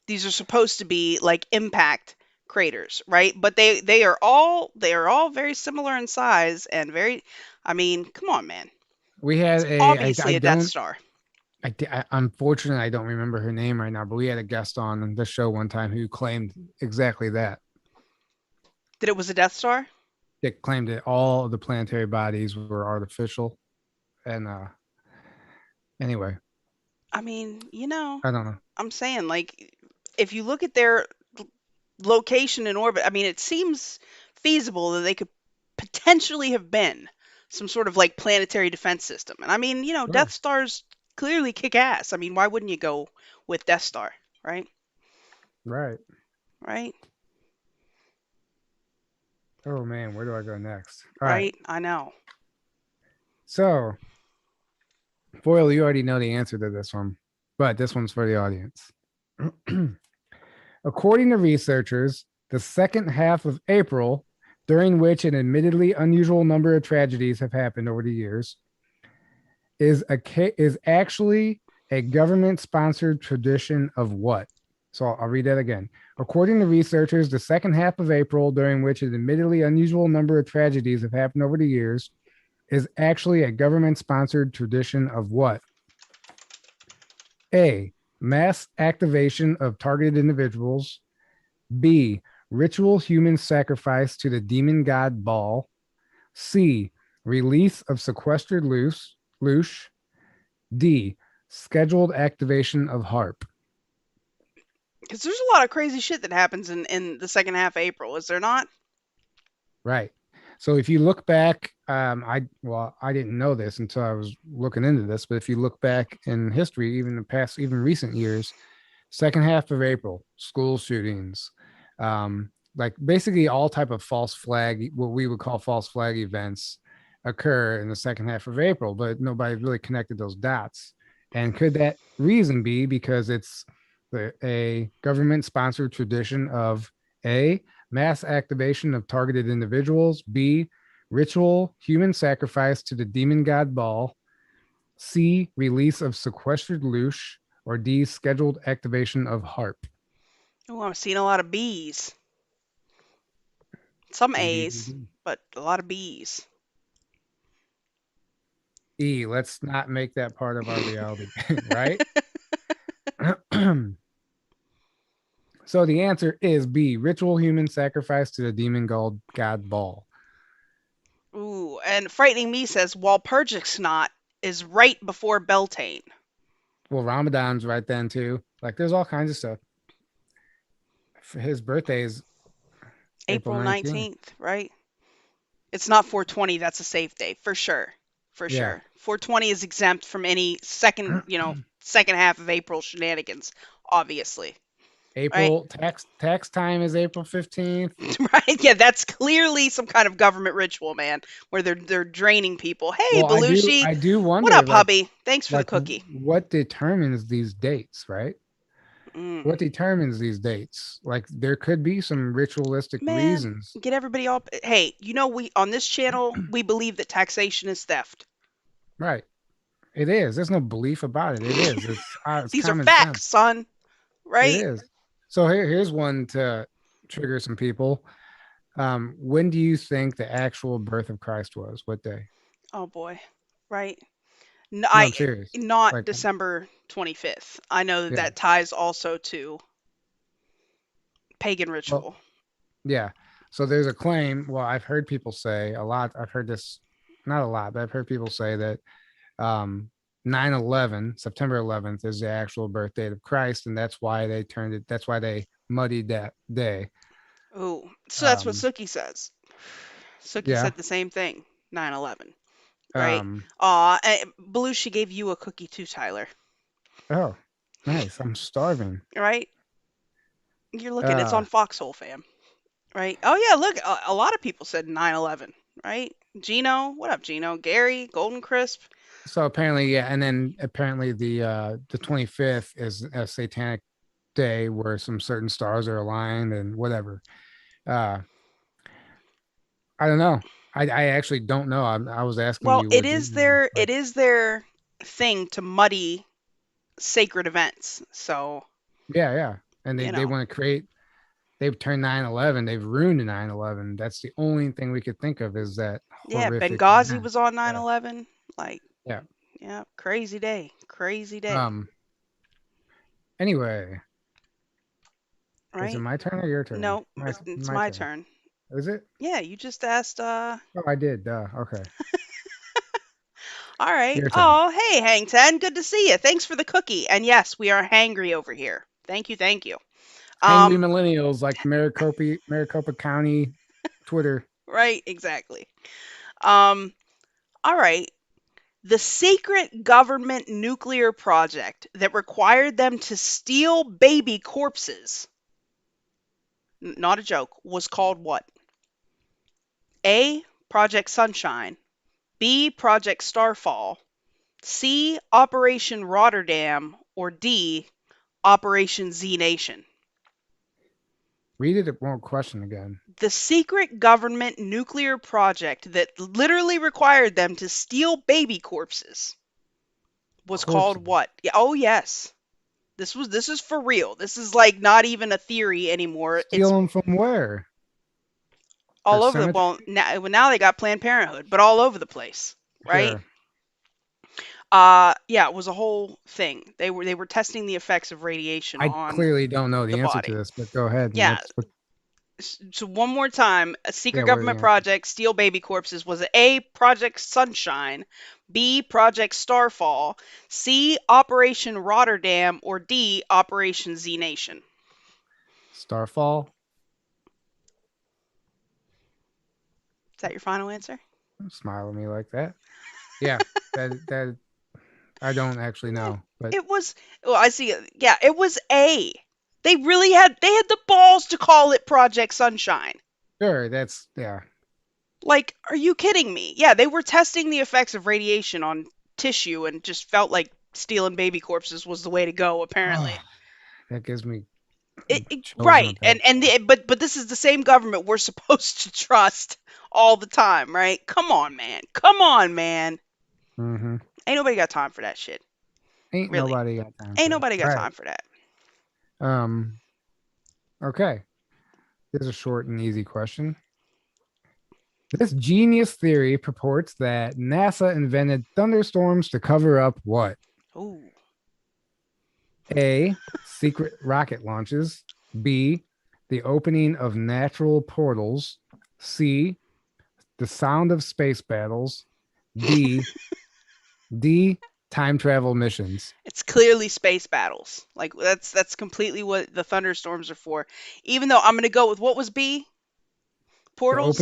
these are supposed to be like impact craters, right? But they are all very similar in size and very I mean, come on, man. we had It's a I obviously a Death don't Star. unfortunately I don't remember her name right now, but we had a guest on the show one time who claimed exactly that. That it was a Death Star? It claimed that all of the planetary bodies were artificial. And anyway, I mean, I don't know. I'm saying like if you look at their location in orbit, I mean, it seems feasible that they could potentially have been some sort of like planetary defense system. And I mean, Death Sure. Stars clearly kick ass. I mean, why wouldn't you go with Death Star, right? Right. Right? Oh man, where do I go next? All right. Right? I know. So, Foil, you already know the answer to this one, but this one's for the audience. According to researchers, the second half of April, during which an admittedly unusual number of tragedies have happened over the years, is actually a government-sponsored tradition of what? So I'll read that again. According to researchers, the second half of April, during which an admittedly unusual number of tragedies have happened over the years, is actually a government-sponsored tradition of what? A. Mass activation of targeted individuals. B. Ritual human sacrifice to the demon god Baal. C. Release of sequestered Loosh. D. Scheduled activation of HARP. Because there's a lot of crazy shit that happens in the second half of April, is there not? Right. So if you look back, I didn't know this until I was looking into this, but if you look back in history, even the past, even recent years, second half of April, school shootings, like basically all type of false flag, what we would call false flag events, occur in the second half of April, but nobody really connected those dots. And could that reason be because it's a government sponsored tradition of A, mass activation of targeted individuals, B, ritual human sacrifice to the demon god Baal, C, release of sequestered Loosh, or D, scheduled activation of HARP? Oh, I'm seeing a lot of B's. Some B, B, A's, B, but a lot of B's. B. Let's not make that part of our reality, right? So the answer is B, ritual human sacrifice to the demon god Baal. Ooh, and Frightening Me says Walpurgis Knot is right before Beltane. Well, Ramadan's right then too. Like there's all kinds of stuff. His birthday is April April 19th. 19th, right? It's not 420, that's a safe day, for sure. For Yeah. sure. 420 is exempt from any second half of April shenanigans, obviously. Right? April tax time is April 15th. Right? Yeah, that's clearly some kind of government ritual, man, where they're draining people. Hey, Well, Belushi, I do what wonder up, hubby? Thanks for the like cookie. what determines these dates, right? Mm. What determines these dates? Like there could be some ritualistic Man, reasons. get everybody all. Hey, we on this channel we believe that taxation is theft. Right. It is. There's no belief about it. It is. It's These are common facts, sense. son. It Right? is. So here's one to trigger some people. When do you think the actual birth of Christ was? What day? Oh boy. Right. No, I'm serious. Not Like, December 25th. I know that yeah. that ties also to pagan Well, ritual. yeah. So there's a claim. Well, I've heard people say a lot. I've heard this, not a lot, but I've heard people say that um 9/11, September 11th, is the actual birth date of Christ, and that's why they turned it. That's why they muddied that day. Ooh. So that's what Um, Suki says. Suki yeah. said the same thing. 9/11. Right. Um, Belushi gave you a cookie too, Tyler. oh, nice. I'm starving. Right? You're looking. It's Uh, on Foxhole, fam. Right? Oh yeah, look, a lot of people said 9/11, right? Gino, what up, Gino? Gary, Golden Crisp. so apparently, yeah, and then apparently the 25th is a satanic day where some certain stars are aligned and whatever. Uh, I don't know. I actually don't know. I was asking Well, you what you know, it but is their thing to muddy sacred events. So, yeah, yeah. And they you they know. want to create. They've turned 9/11. They've ruined 9/11. That's the only thing we could think of is that Yeah, horrific Benghazi event. was on Yeah, 9/11. Like, yeah. yeah, crazy day. Crazy day, Um. Anyway, is it right? my turn or your turn? No, My it's my my turn. turn. Is it? Yeah, you just asked Oh, I did. Duh. Okay, all right. your turn. Oh, hey, Hang Ten. Good to see you. Thanks for the cookie. And yes, we are hangry over here. Thank you, thank you. Hangry Um, millennials like Maricopa County Twitter. right, exactly. Um, all right. The secret government nuclear project that required them to steal baby corpses, not a joke, was called what? A. Project Sunshine. B. Project Starfall. C. Operation Rotterdam. Or D. Operation Z Nation. Read it one question again. The secret government nuclear project that literally required them to steal baby corpses was called Corpses. what? Yeah, oh yes. This is for real. This is like not even a theory anymore. Steal It's them from where? The all over the cemetery? well now they got Planned Parenthood, but all over the place, right? Sure. Yeah, it was a whole thing. They were testing the effects of radiation I on clearly don't know the the answer to body. this, but go ahead. And Yeah. what's what? So one more time, a Yeah, secret what are the government answers? project, steal baby corpses, was A, Project Sunshine, B, Project Starfall, C, Operation Rotterdam, or D, Operation Z Nation. Starfall. Is that your final answer? Don't smile at me like that. Yeah, that I don't actually know, but It was. Oh, I see. Yeah, it was A. They had the balls to call it Project Sunshine. sure, that's yeah. Like, are you kidding me? Yeah, they were testing the effects of radiation on tissue and just felt like stealing baby corpses was the way to go. Apparently, That gives me chills in a right. bad way. But this is the same government we're supposed to trust all the time, right? Come on, man. Come on, man. Mm-hmm. Ain't nobody got time for that shit. Ain't Really. nobody got time Ain't for that. nobody All got right. time for that. Um. Okay. Here's a short and easy question. This genius theory purports that NASA invented thunderstorms to cover up what? Ooh. A. Secret rocket launches. B. The opening of natural portals. C. The sound of space battles. D. D. Time travel missions. It's clearly space battles. Like that's completely what the thunderstorms are for. Even though I'm gonna go with what was B? The Portals?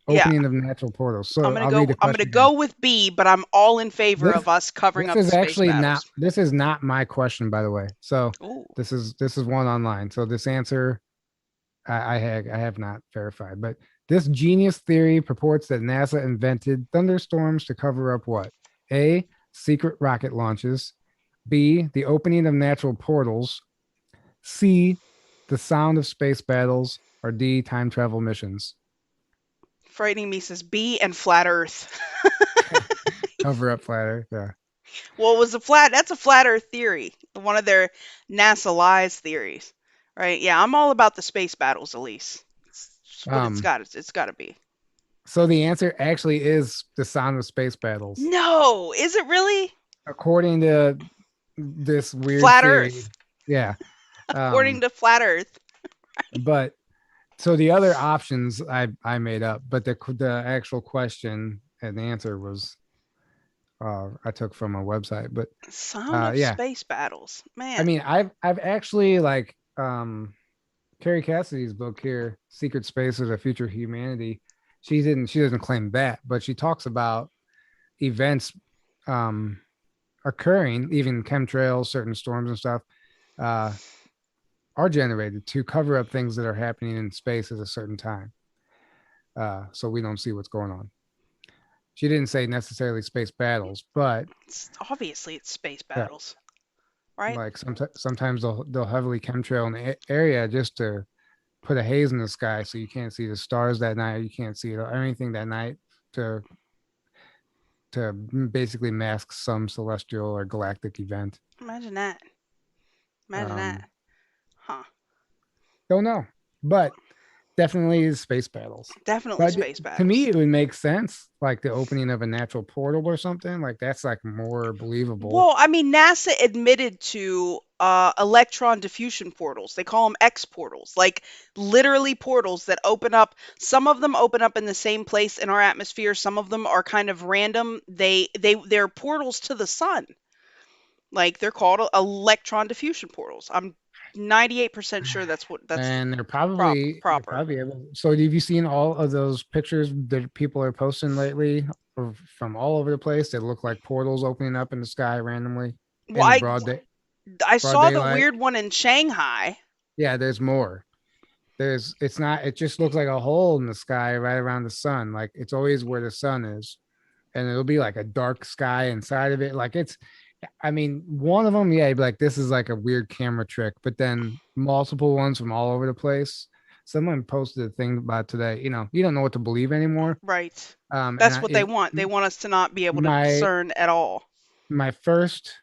Yeah. opening of natural portals. So I'm gonna I'll read go the I'm gonna question again. go with B, but I'm all in favor This of us covering this up the is space actually not battles. this is not my question, by the way. So Ooh. this is one online. So this answer I have not verified, but this genius theory purports that NASA invented thunderstorms to cover up what? A. Secret rocket launches. B. The opening of natural portals. C. The sound of space battles. Or D. Time travel missions. Frightening me says B and flat earth. Cover up flat Earth. Yeah. Well, it was that's a flat earth theory. One of their NASA lies theories. Right? Yeah, I'm all about the space battles, Elise. That's what it's got to be. So the answer actually is the sound of space battles. No, is it really? According to this weird Flat theory. Earth. Yeah. According to Flat Earth. But so the other options I made up, but the actual question and answer was I took from a website. But Sound of yeah, space battles. I Man. mean I've actually like Carrie Cassidy's book here, Secret Spaces of Future Humanity. She doesn't claim that, but she talks about events um occurring, even chemtrails, certain storms and stuff, uh, are generated to cover up things that are happening in space at a certain time. So we don't see what's going on. She didn't say necessarily space battles, but Obviously, it's space yeah, battles, right? like sometimes they'll heavily chemtrail an area just to put a haze in the sky so you can't see the stars that night, you can't see anything that night to basically mask some celestial or galactic event. Imagine that. Imagine that. Um, Huh. don't know, but definitely space battles. Definitely But space to me, battles. it would make sense, like the opening of a natural portal or something. Like that's like more believable. Well, I mean, NASA admitted to electron diffusion portals. They call them X portals, like literally portals that open up. Some of them open up in the same place in our atmosphere. Some of them are kind of random. They're portals to the sun. Like they're called electron diffusion portals. I'm 98% sure that's And they're proper. probably able. So have you seen all of those pictures that people are posting lately from all over the place that look like portals opening up in the sky randomly Well, in the I broad saw the daylight? weird one in Shanghai. Yeah, there's more. It's not, it just looks like a hole in the sky right around the sun. Like it's always where the sun is. And it'll be like a dark sky inside of it. Like it's, I mean, one of them, yeah, you'd be like, this is like a weird camera trick, but then multiple ones from all over the place. Someone posted a thing about today, you don't know what to believe anymore. Right. And That's what they want. They want us to not be able to my, discern at all. my first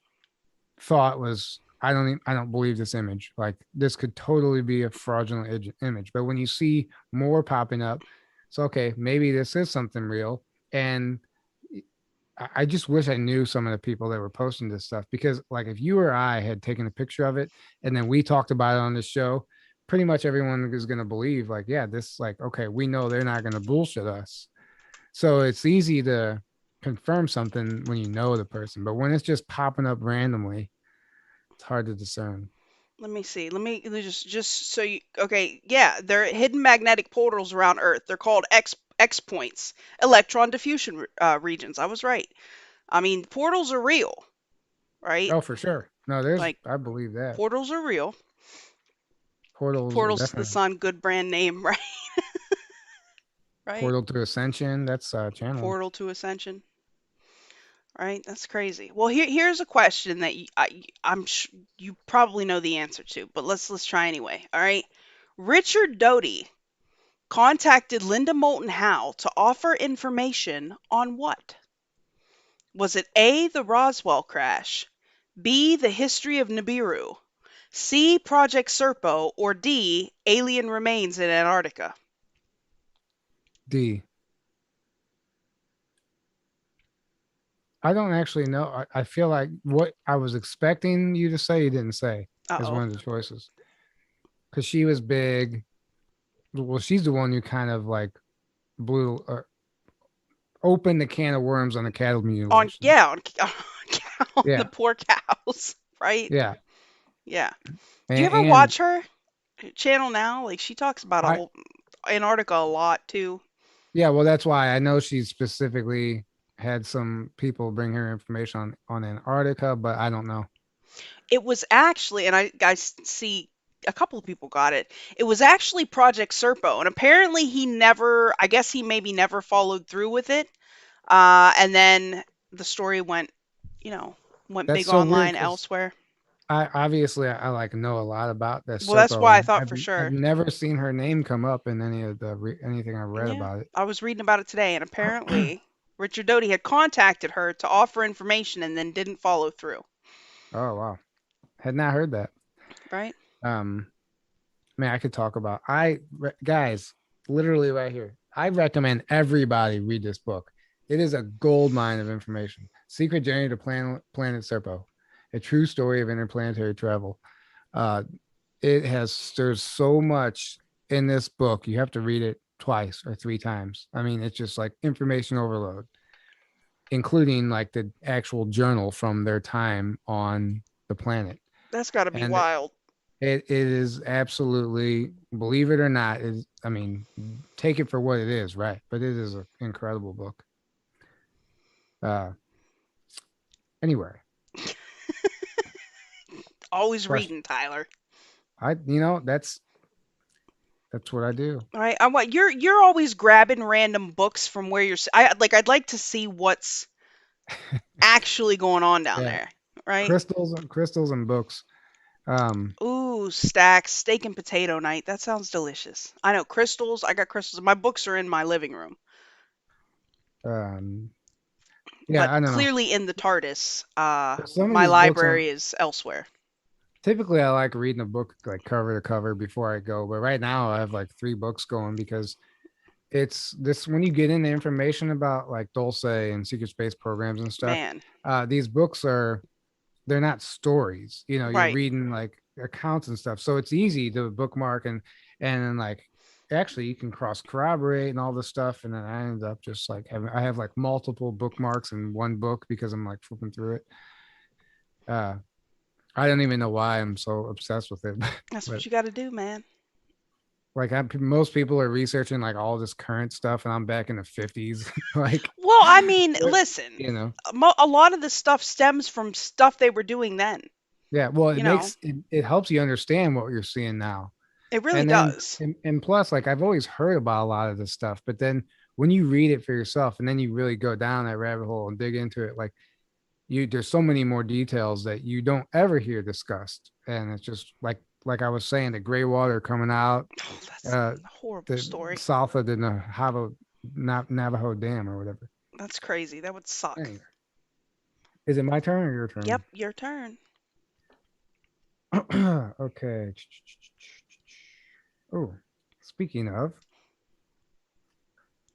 thought was, I don't believe this image. Like this could totally be a fraudulent image. But when you see more popping up, it's okay. Maybe this is something real. And I just wish I knew some of the people that were posting this stuff, because like if you or I had taken a picture of it and then we talked about it on this show, pretty much everyone is going to believe like, yeah, this, like, okay, we know they're not going to bullshit us. So it's easy to confirm something when you know the person, but when it's just popping up randomly, it's hard to discern. Let me see. Let me just so you okay, yeah, they're hidden magnetic portals around Earth. They're called X points, electron diffusion regions. I was right. I mean, portals are real, right? Oh, for sure. No, Like I believe that. portals are real. Portals are Portals to the definitely. sun, good brand name, right? Right? Portal to Ascension, that's channel. Portal to ascension. Right? That's crazy. Well, here's a question that you probably know the answer to, but let's try anyway. All right. Richard Doty contacted Linda Moulton Howe to offer information on what? Was it A, the Roswell crash, B, the history of Nibiru, C, Project Serpo, or D, alien remains in Antarctica? D. I don't actually know. I feel like what I was expecting you to say, you didn't say as Uh-oh. one of the choices, because she was big. Well, she's the one who kind of like blew opened the can of worms on the cattle On mutilation. yeah, on the Yeah, poor cows, right? yeah, Yeah. Do you ever and watch her channel now? Like she talks about a I whole Antarctica a lot too. yeah. Well, that's why I know she specifically had some people bring her information on Antarctica, but I don't know. It was actually, and I see a couple of people got it. It was actually Project Serpo, and apparently he never. I guess he maybe never followed through with it. And then the story went, you know, went That's big so weird online because elsewhere. I like know a lot about this Well, that's Serpo, why I and thought for I've sure. never seen her name come up in any of anything I've read Yeah, about it. I was reading about it today, and apparently Richard Doty had contacted her to offer information and then didn't follow through. Oh wow, had not heard that. Right? Um, man, I could talk about guys. literally right here. I recommend everybody read this book. It is a gold mine of information. Secret Journey to Planet Serpo, a true story of interplanetary travel. Uh, there's so much in this book. You have to read it twice or three times. I mean, it's just like information overload, including like the actual journal from their time on the planet. That's got to be And wild. it is absolutely, believe it or not, is, I mean, take it for what it is, right? But it is an incredible book. Anyway, Always question. reading, Tyler. That's what I do. All right, I want you're always grabbing random books from where I'd like to see what's actually going on down Yeah, there, right? crystals and books. Ooh, stacks, steak and potato night. That sounds delicious. I know crystals. I got crystals. My books are in my living room, um, but yeah, I don't know. clearly in the TARDIS. Some of My these books library is elsewhere. typically I like reading a book like cover to cover before I go, but right now I have like 3 books going because it's this when you get into information about like Dulce and secret space programs and stuff. Man, These books they're not stories. You're right. reading like accounts and stuff, so it's easy to bookmark and then like actually you can cross corroborate and all this stuff. And then I end up just like I have like multiple bookmarks in one book because I'm like flipping through it. Uh, I don't even know why I'm so obsessed with it, That's but what you got to do, man. like most people are researching like all this current stuff, and I'm back in the 50s. Like, Well, I mean, what- listen, you know, a lot of the stuff stems from stuff they were doing then. yeah. Well, You know, it helps you understand what you're seeing now. it really And then does. and plus, like I've always heard about a lot of this stuff, but then when you read it for yourself and then you really go down that rabbit hole and dig into it, like there's so many more details that you don't ever hear discussed. And it's just like I was saying, the gray water coming out Oh, that's uh a horrible the story. south of the Navajo Dam or whatever. That's crazy. That would suck. Anyway, is it my turn or your turn? Yep, your turn. Okay. Oh, speaking of,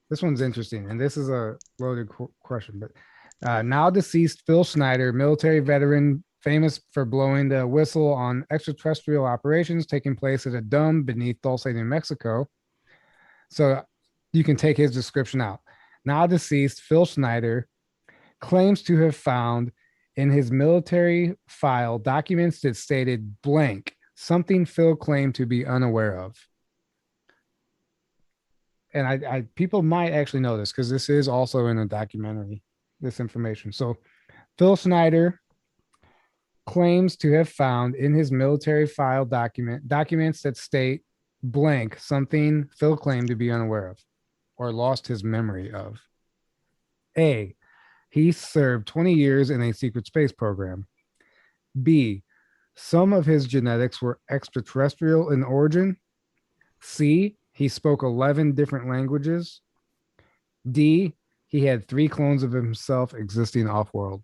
this one's interesting, and this is a loaded question, but now deceased Phil Schneider, military veteran, famous for blowing the whistle on extraterrestrial operations taking place at a dome beneath Dulce, New Mexico. So you can take his description out. Now deceased Phil Schneider claims to have found in his military file documents that stated blank, something Phil claimed to be unaware of. And I people might actually know this because this is also in a documentary, this information. So Phil Schneider claims to have found in his military file documents that state blank, something Phil claimed to be unaware of or lost his memory of. A, he served 20 years in a secret space program. B, some of his genetics were extraterrestrial in origin. C, he spoke 11 different languages. D, he had 3 clones of himself existing off-world.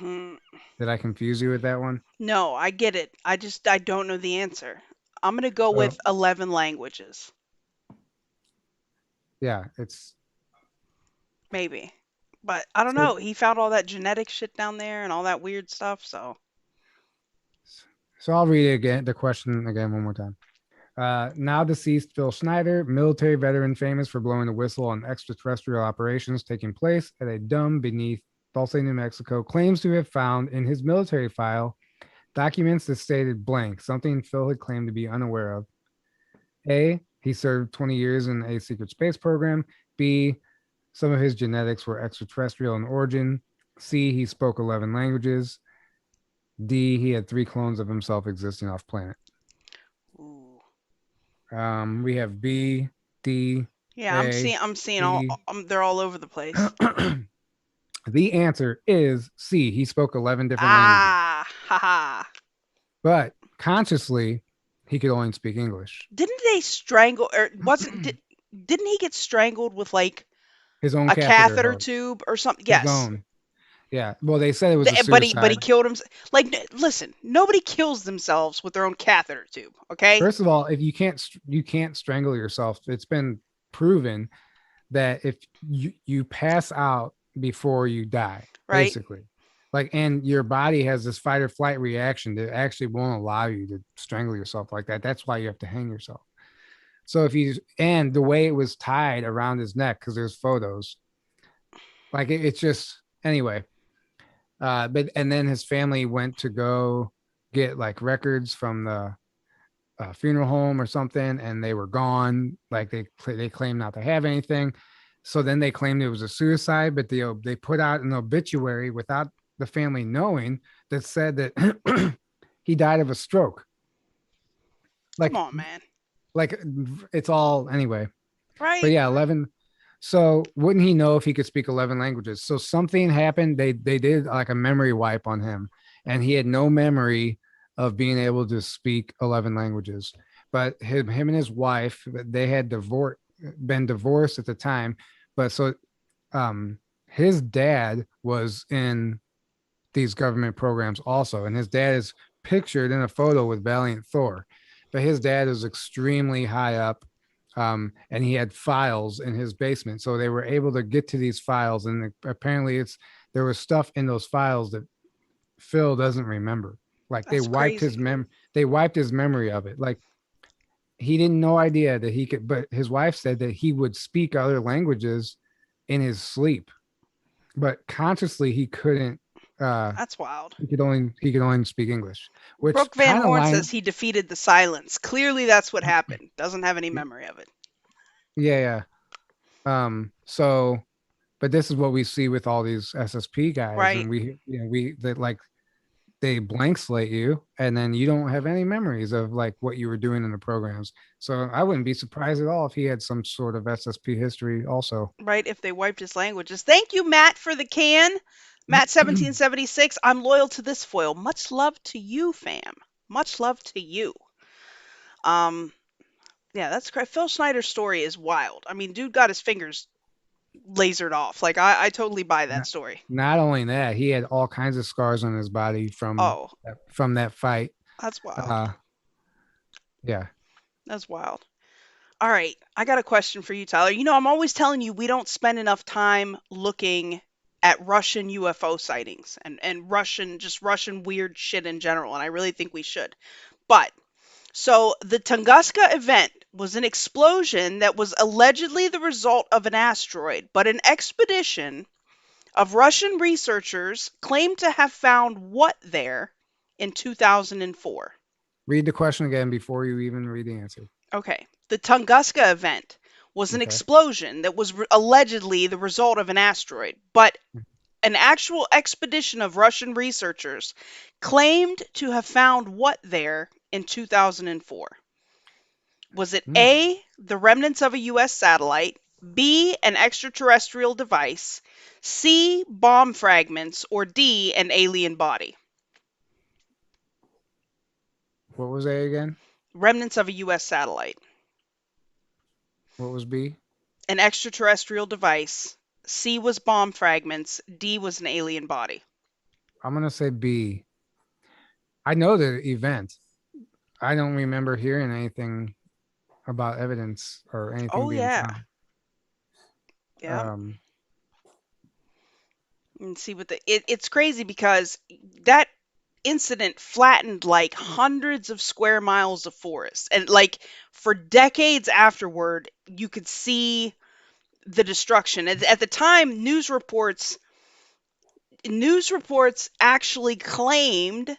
Did I confuse you with that one? No, I get it. I don't know the answer. I'm gonna go with 11 languages. Yeah, it's Maybe. But I don't know. He found all that genetic shit down there and all that weird stuff, so. So I'll read it again, the question again one more time. Now deceased Phil Schneider, military veteran famous for blowing the whistle on extraterrestrial operations taking place at a dome beneath Dulce, New Mexico, claims to have found in his military file documents that stated blank, something Phil had claimed to be unaware of. A, he served 20 years in a secret space program. B, some of his genetics were extraterrestrial in origin. C, he spoke 11 languages. D, he had 3 clones of himself existing off planet. Ooh. We have B, D. Yeah, I'm seeing all. They're all over the place. The answer is C. He spoke 11 different languages. Haha. But consciously, he could only speak English. Didn't they strangle, or didn't he get strangled with like his own catheter tube or something? Yes. Yeah. Well, they said it was a But he suicide. killed him. Like, listen, nobody kills themselves with their own catheter tube. Okay, First of all, if you can't strangle yourself. It's been proven that if you pass out before you die, right? basically, like, and your body has this fight or flight reaction that actually won't allow you to strangle yourself like that. That's why you have to hang yourself. So if you, and the way it was tied around his neck, because there's photos, like it's just, anyway. But and then his family went to go get like records from the funeral home or something, and they were gone. Like they claimed not to have anything. So then they claimed it was a suicide, but they put out an obituary without the family knowing, that said that he died of a stroke. Come Like on, man. like it's all, anyway. But Right? yeah, 11. So wouldn't he know if he could speak 11 languages? So something happened. They did like a memory wipe on him, and he had no memory of being able to speak 11 languages. But him and his wife, they had been divorced at the time. But so his dad was in these government programs also, and his dad is pictured in a photo with Valiant Thor. But his dad is extremely high up, and he had files in his basement, so they were able to get to these files, and apparently there was stuff in those files that Phil doesn't remember. Like That's crazy. they wiped his memory of it. Like he didn't no idea that he could, but his wife said that he would speak other languages in his sleep, but consciously he couldn't. That's wild. He could only speak English, which Brooke Van kind of Horn line. says he defeated the silence. Clearly, that's what happened. Doesn't have any memory of it. Yeah, yeah. So, but this is what we see with all these SSP guys, Right? and we that like they blank slate you, and then you don't have any memories of like what you were doing in the programs. So I wouldn't be surprised at all if he had some sort of SSP history also. Right? If they wiped his languages. Thank you, Matt, for the can. Matt 1776. I'm loyal to this foil. Much love to you, fam. Much love to you. Um, yeah, that's correct. Phil Schneider's story is wild. I mean, dude got his fingers lasered off. Like I totally buy that not, story. not only that, he had all kinds of scars on his body Oh, from that fight. that's wild. Uh, yeah. That's wild. All right, I got a question for you, Tyler. I'm always telling you we don't spend enough time looking at Russian UFO sightings and Russian weird shit in general, and I really think we should. But so the Tunguska event was an explosion that was allegedly the result of an asteroid, but an expedition of Russian researchers claimed to have found what there in 2004. Read the question again before you even read the answer. Okay. The Tunguska event was an Okay. explosion that was allegedly the result of an asteroid, but an actual expedition of Russian researchers claimed to have found what there in 2004. Was it Hmm. A, the remnants of a US satellite, B, an extraterrestrial device, C, bomb fragments, or D, an alien body? What was A again? Remnants of a US satellite, What was B? an extraterrestrial device, C was bomb fragments, D was an alien body. I'm gonna say B. I know the event. I don't remember hearing anything about evidence or anything Oh being yeah. found. Yeah. Um, And see what it's crazy because that incident flattened like hundreds of square miles of forest. And like for decades afterward, you could see the destruction. At the time, news reports actually claimed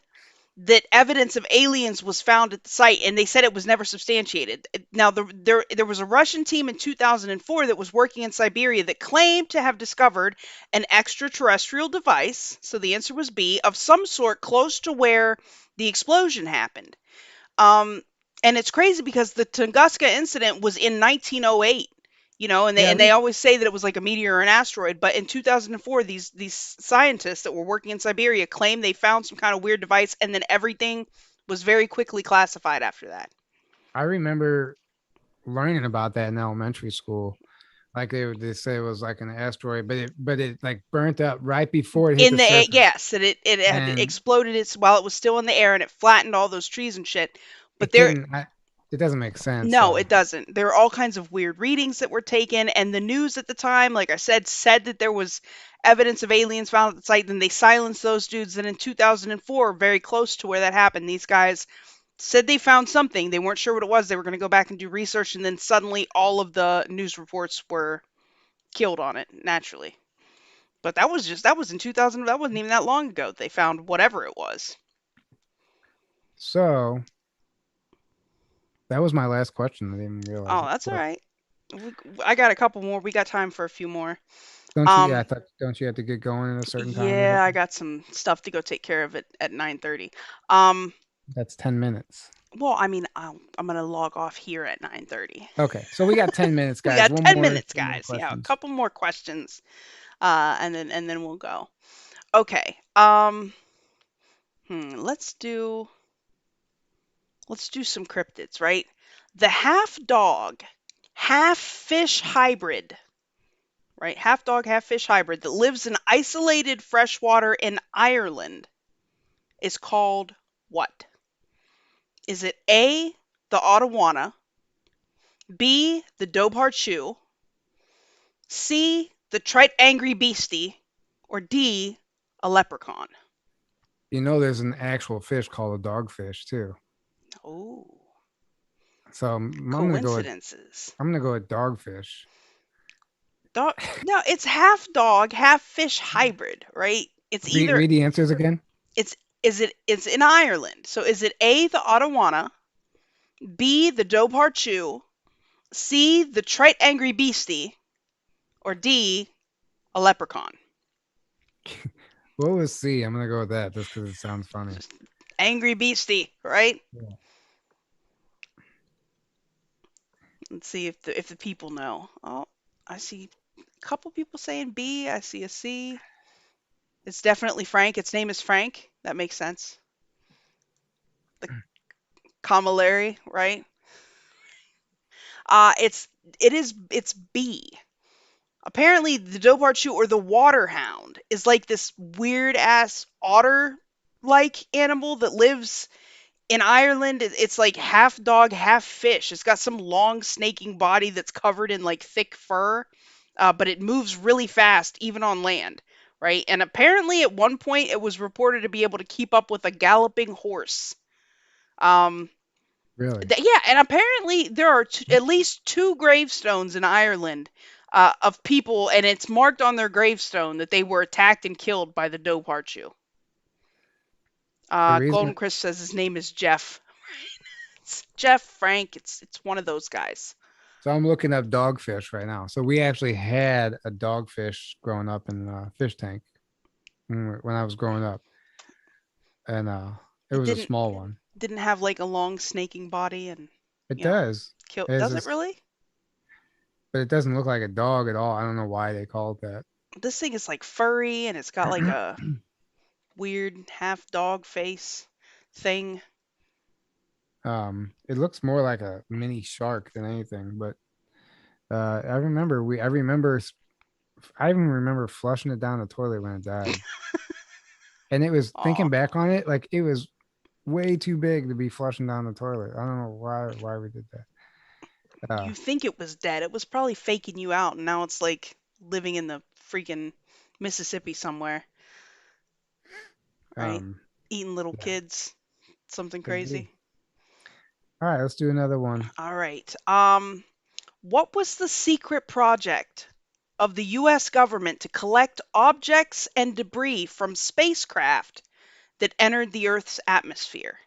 that evidence of aliens was found at the site, and they said it was never substantiated. Now, there was a Russian team in 2004 that was working in Siberia that claimed to have discovered an extraterrestrial device. So the answer was B, of some sort close to where the explosion happened. Um, and it's crazy because the Tunguska incident was in 1908. And they yeah, and they always say that it was like a meteor or an asteroid, but in 2004, these scientists that were working in Siberia claimed they found some kind of weird device, and then everything was very quickly classified after that. I remember learning about that in elementary school Like they say it was like an asteroid, but it like burnt up right before it hit the surface. Yes, and it had And exploded its while it was still in the air, and it flattened all those trees and shit. But it there, couldn't. It doesn't make sense. no, So it doesn't. There are all kinds of weird readings that were taken, and the news at the time, like I said that there was evidence of aliens found at the site. Then they silenced those dudes. And in 2004, very close to where that happened, these guys said they found something. They weren't sure what it was. They were going to go back and do research, and then suddenly all of the news reports were killed on it naturally. But that was in 2000. That wasn't even that long ago. They found whatever it was. so that was my last question. I didn't even realize Oh, it. that's all But right. We, I got a couple more. We got time for a few more. don't you? Yeah, I Um, thought don't you have to get going at a certain time or yeah, I something? got some stuff to go take care of it at 9:30. Um, That's 10 minutes. well, I mean, I'm gonna log off here at 9:30. Okay, so we got 10 minutes, We guys. got One 10 more, minutes, one more guys. Yeah, a questions. couple more questions. And then we'll go. Okay. Let's do some cryptids, right? The half dog, half fish hybrid, right? Half dog, half fish hybrid that lives in isolated freshwater in Ireland is called what? Is it A, the Ottawana, B, the Dobhar-Chew, C, the Trite Angry Beastie, or D, a leprechaun? You know, there's an actual fish called a dogfish too. Oh, So I'm gonna go with coincidences. dogfish. Dog, no, it's half dog, half fish hybrid, right? It's Read either read the answers again. it's in Ireland. So is it A, the Ottawana, B, the Dobhar-Chew, C, the Trite Angry Beastie, or D, a leprechaun? What was C? I'm gonna go with that just because it sounds funny. Just Angry Beastie, right? Yeah. Let's see if the people know. Oh, I see a couple people saying B. I see a C. It's definitely Frank. Its name is Frank. That makes sense. The Camilleri, right? It's it's B. Apparently, the Dobhar-Chew or the waterhound is like this weird ass otter like animal that lives in Ireland. It's like half dog, half fish. It's got some long snaking body that's covered in like thick fur, but it moves really fast even on land, right? And apparently, at one point, it was reported to be able to keep up with a galloping horse. Um, Really? Yeah, and apparently there are at least two gravestones in Ireland of people, and it's marked on their gravestone that they were attacked and killed by the Dobhar-Chew. The Golden reason. Chris says his name is Jeff. It's Jeff Frank. It's one of those guys. So I'm looking up dogfish right now. So we actually had a dogfish growing up in a fish tank when I was growing up, and it It was a didn't small one. didn't have like a long snaking body and It you know does. kill. It has Does it this, really? but it doesn't look like a dog at all. I don't know why they call it that. This thing is like furry and it's got like a weird half dog face thing. It looks more like a mini shark than anything. But I even remember flushing it down the toilet when it died. And it was Aw. thinking back on it, like it was way too big to be flushing down the toilet. I don't know why we did that. Uh, You think it was dead. It was probably faking you out, and now it's like living in the freaking Mississippi somewhere, right? um, Eating little yeah, kids. Something could be. crazy. All right, let's do another one. All right. What was the secret project of the US government to collect objects and debris from spacecraft that entered the Earth's atmosphere?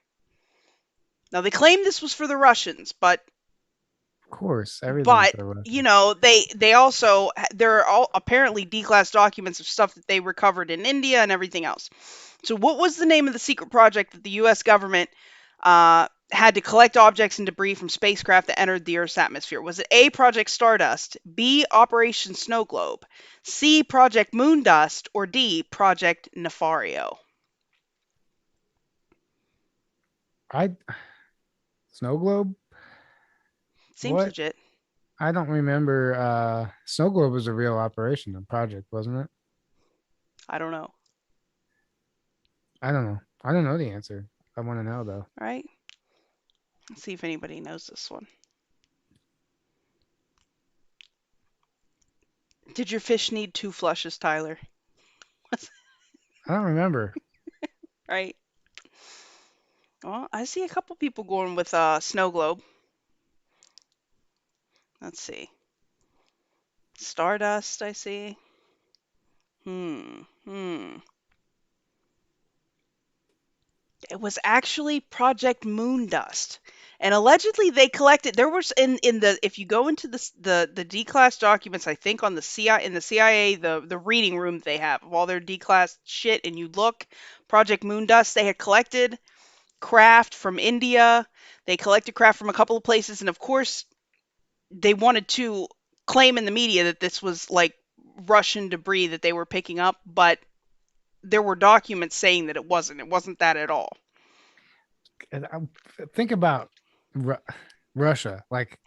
Now they claim this was for the Russians, Of course, everything's but for the you Russians. know they also there are all apparently declassed documents of stuff that they recovered in India and everything else. So what was the name of the secret project that the US government had to collect objects and debris from spacecraft that entered the Earth's atmosphere? Was it A, Project Stardust, B, Operation Snow Globe, C, Project Moondust, or D, Project Nefario? I Snow globe. Seems What? legit. I don't remember. Snow Globe was a real operation, a project, wasn't it? I don't know, I don't know. I don't know the answer. I want to know though. right? Let's see if anybody knows this one. Did your fish need 2 flushes, Tyler? I don't remember. Right? Well, I see a couple people going with snow globe. Let's see. Stardust, I see. Hmm. It was actually Project Moondust. And allegedly they collected there was in the if you go into the D class documents, I think on the CIA in the CIA, the reading room they have of all their D class shit, and you look Project Moondust, they had collected craft from India. They collected craft from a couple of places, and of course they wanted to claim in the media that this was like Russian debris that they were picking up, but there were documents saying that it wasn't. It wasn't that at all. Think about Ru- Russia. Like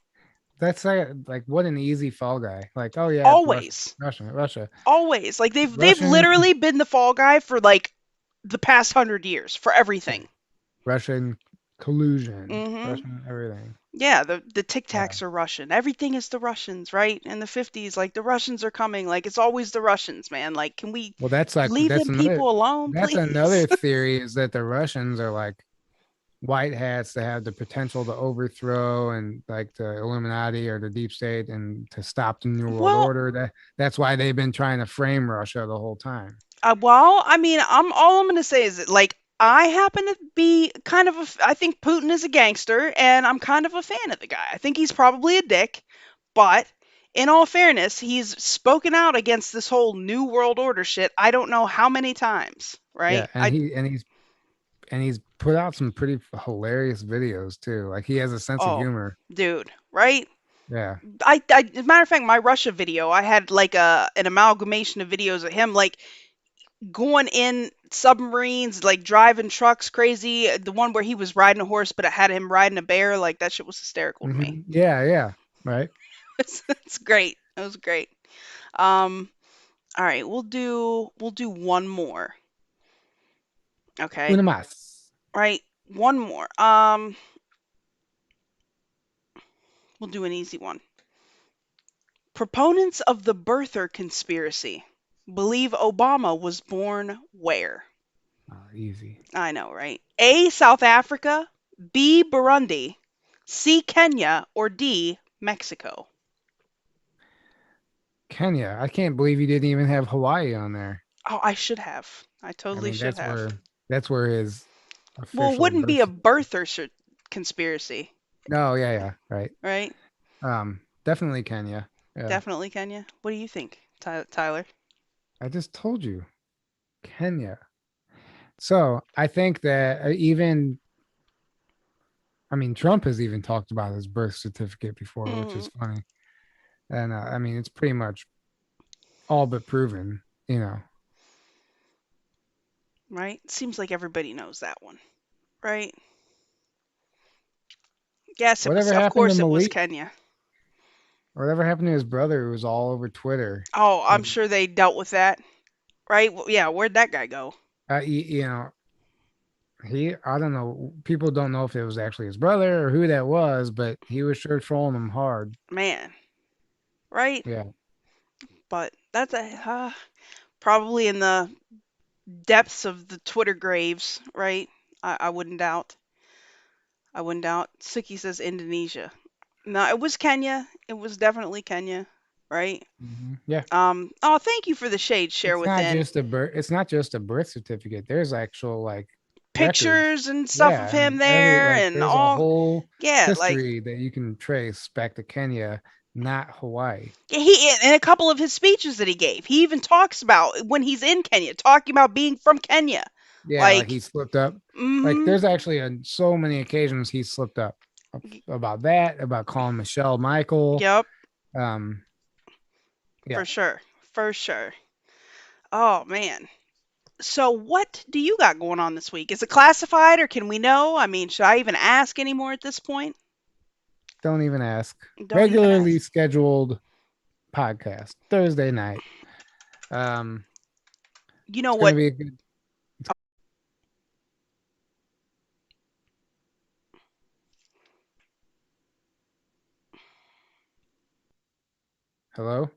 that's like what an easy fall guy. Like, oh yeah, Russia, Always. Russia. Always. Like they've Russian literally been the fall guy for like the past 100 years for yeah, everything. Russian collusion, Mhm. Russian everything. Yeah, the Tic Yeah. Tacs are Russian. Everything is the Russians, right? In the 50s, like the Russians are coming. Like it's always the Russians, man. Like can we Well, that's like leave them people alone, that's please? another theory is that the Russians are like white hats that have the potential to overthrow and like the Illuminati or the deep state and to stop the New World Well, Order. That's why they've been trying to frame Russia the whole time. well, I mean, I'm gonna say is that like I happen to be kind of I think Putin is a gangster, and I'm kind of a fan of the guy. I think he's probably a dick, but in all fairness, he's spoken out against this whole New World Order shit. I don't know how many times, Yeah, right? and he's put out some pretty hilarious videos too. Like he has a sense of Oh, humor. dude, right? Yeah. As a matter of fact, my Russia video, I had like an amalgamation of videos of him like going in submarines, like driving trucks crazy. The one where he was riding a horse, but it had him riding a bear. Like that shit was hysterical to me. Yeah, yeah. Right. It's great. It was great. Um, all right, we'll do one more. Okay, Una más. right, one more. We'll do an easy one. Proponents of the birther conspiracy believe Obama was born where? Oh, easy. I know, right? A. South Africa, B. Burundi, C. Kenya, or D. Mexico. Kenya. I can't believe you didn't even have Hawaii on there. Oh, I should have. I I totally mean, should have. that's where his Well, it official wouldn't be a birth. birther conspiracy, No, yeah, yeah, right. right? Definitely Kenya. Yeah, Definitely Kenya. What do you think, Tyler? I just told you, Kenya. So I think that I mean, Trump has even talked about his birth certificate before, which Hmm. is funny. And I mean, it's pretty much all but proven, you know. Right? Seems like everybody knows that one, right? Yes, it was. Whatever Of happened to course, it was Malik? Kenya. Whatever happened to his brother who was all over Twitter? Oh, I'm And, sure they dealt with that, right? Well, yeah, where'd that guy go? you know, I don't know. People don't know if it was actually his brother or who that was, but he was sure trolling him hard. Man, right? Yeah. But that's probably in the depths of the Twitter graves, right? I wouldn't doubt. I wouldn't doubt. Suki says Indonesia. No, it was Kenya. It was definitely Kenya, right? Yeah. Oh, thank you for the shade share within. It's not just a birth certificate. There's actual like records. Pictures and stuff of Yeah, him and every there like and there's a all. whole Yeah, like history that you can trace back to Kenya, not Hawaii. he in a couple of his speeches that he gave, he even talks about when he's in Kenya, talking about being from Kenya. Yeah, like Like, he slipped up. Like mm-hmm. there's actually so many occasions he slipped up about that, about calling Michelle Michael. Yep, Um, yeah. for sure. For sure. Oh man. So what do you got going on this week? Is it classified or can we know? I mean, should I even ask anymore at this point? Don't even ask. Don't even Regularly ask. scheduled podcast Thursday night. Um, You know it's gonna what? be a good. Hello,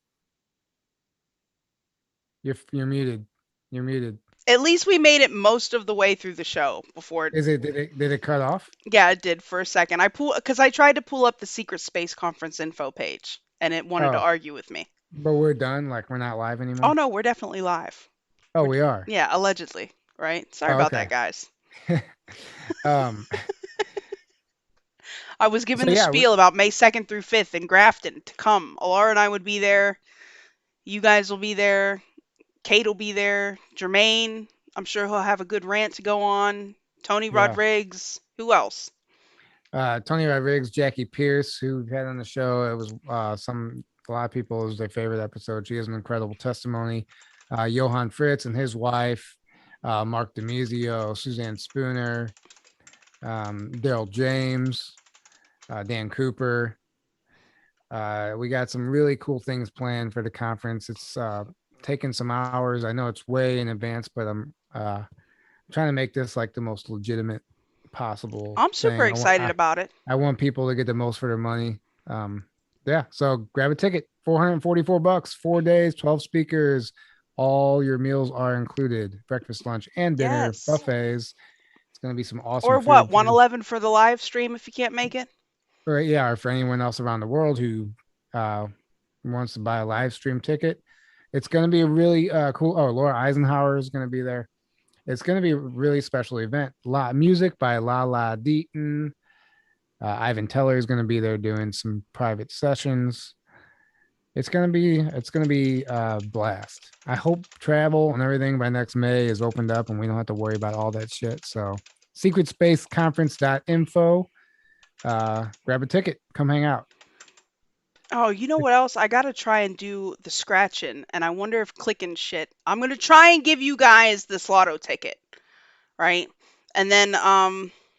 you're muted. You're muted. At least we made it most of the way through the show before it. Is it? Did it cut off? Yeah, it did for a second. Because I tried to pull up the secret space conference info page, and it wanted to Oh, argue with me. but we're done. Like we're not live Oh anymore. no, we're definitely live. Oh, We're we are. Yeah, allegedly, right? Sorry Oh, about that, okay. guys. um. I was given So the yeah, spiel about May 2nd through 5th in Grafton to come. Alara and I would be there. You guys will be there. Kate will be there. Jermaine, I'm sure he'll have a good rant to go on. Tony yeah. Rodriguez. Who else? Tony Rodriguez, Jackie Pierce, who we've had on the show. It was a lot of people, it was their favorite episode. She has an incredible testimony. Johann Fritz and his wife, Mark Demizio, Suzanne Spooner, Daryl James, Dan Cooper. We got some really cool things planned for the conference. It's taken some hours. I know it's way in advance, but I'm trying to make this like the most legitimate possible I'm super thing. excited about it. I want people to get the most for their money. Yeah, so grab a ticket. $444, 4 days, 12 speakers. All your meals are included: breakfast, lunch, and dinner Yes. buffets. It's going to be some awesome Or what? food too. 111 for the live stream if you can't make it? Or yeah, or for anyone else around the world who uh, wants to buy a live stream ticket, it's going to be a really cool. Oh, Laura Eisenhower is going to be there. It's going to be a really special event. Music by La La Deaton. Ivan Teller is going to be there doing some private sessions. It's gonna be a blast. I hope travel and everything by next May is opened up and we don't have to worry about all that shit. So secretspaceconference.info. Grab a ticket, come hang out. Oh, you know what else? I gotta try and do the scratching, and I wonder if clicking shit. I'm gonna try and give you guys this lotto ticket, right? And then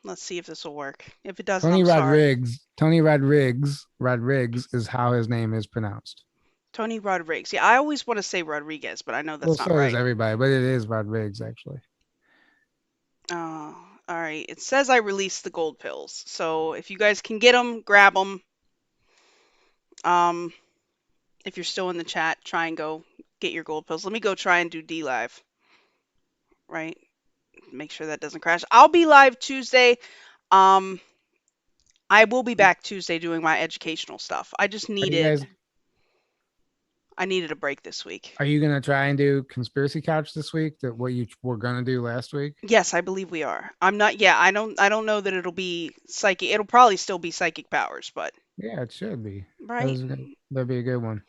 let's see if this will work. If it doesn't, I'm sorry. Tony Rodriguez is how his name is pronounced. Tony Rodriguez. Yeah, I always want to say Rodriguez, but I know Well, that's not so does right. everybody, but it is Rodriguez actually. Oh, all right. It says I released the gold pills, so if you guys can get them, grab them. Um, if you're still in the chat, try and go get your gold pills. Let me go try and do DLive, right? Make sure that doesn't crash. I'll be live Tuesday. Um, I will be back Tuesday doing my educational stuff. Are you guys I needed a break this week. are you gonna try and do conspiracy couch this week? That what you were gonna do last week? Yes, I believe we are. I'm not. Yeah, I don't know that it'll be psychic. It'll probably still be psychic powers, but Yeah, it should be. right. That'd be a good one.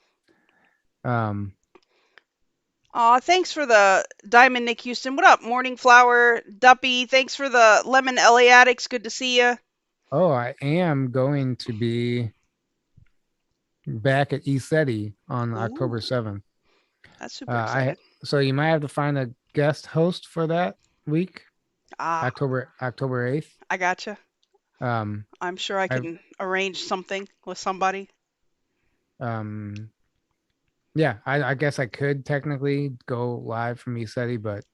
Um, Aw, thanks for the Diamond Nick Houston. What up, Morning Flower Duppy? Thanks for the Lemon LA Addicts. Good to see you. oh, I am going to be back at ECETI on October Ooh, 7th. that's super I excited. so you might have to find a guest host for that week, Ah, October 8th. I gotcha. Um, I'm sure I I can arrange something with somebody. um, yeah, I guess I could technically go live from ECETI, but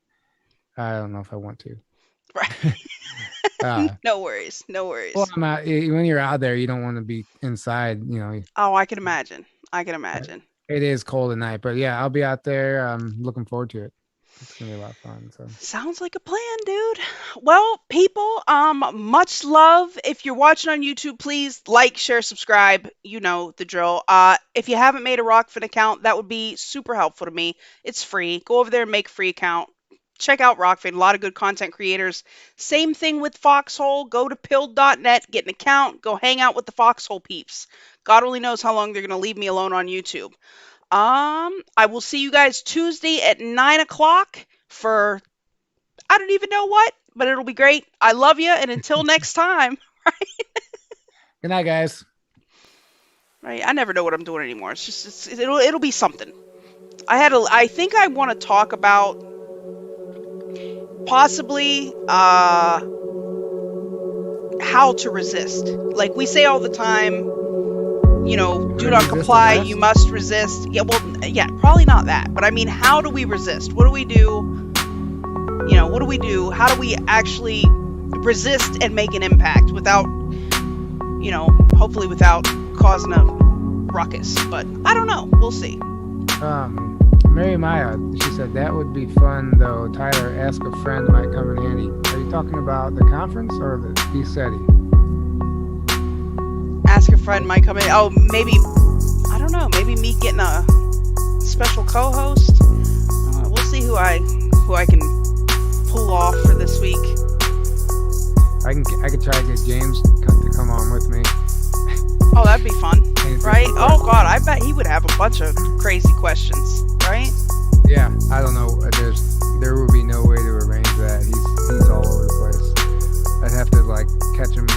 I don't know if I want to. Right. Uh, No worries. No well, worries. I'm out, when you're out there, you don't want to be inside. Oh, I can imagine. I can imagine. It is cold at night, but yeah, I'll be out there. I'm looking forward to it. It's gonna be a lot of fun. So Sounds like a plan, dude. Well, people, much love. If you're watching on YouTube, please like, share, subscribe. You know the drill. If you haven't made a Rokfin account, that would be super helpful to me. It's free. Go over there and make a free account. Check out Rokfin. A lot of good content creators. Same thing with Foxhole. Go to pilled.net, get an account, go hang out with the Foxhole peeps. God only knows how long they're gonna leave me alone on YouTube. I will see you guys Tuesday at 9 o'clock for I don't even know what, but it'll be great. I love you, and until next time, good night, guys. right? I never know what I'm doing anymore. It'll be something. I think I want to talk about possibly how how to resist. Like we say all the time, do not comply, you must resist. Yeah, well, yeah, probably not that. But I mean, how do we resist? What do we do? What do we do? How do we actually resist and make an impact without, hopefully without causing a ruckus? But I don't know. We'll see. Mary Maya, she said that would be fun though. Tyler, ask a friend might come in handy. Are you talking about the conference or the BSETI? Ask a friend might come in. Oh, maybe, I don't know. Maybe me getting a special co-host. We'll see who I can pull off for this week. I could try to get James to come on with me. Oh, that'd be fun, right? Oh God, I bet he would have a bunch of crazy questions, right? Yeah, I don't know. There would be no way to arrange that. He's all over the place. I'd have to catch him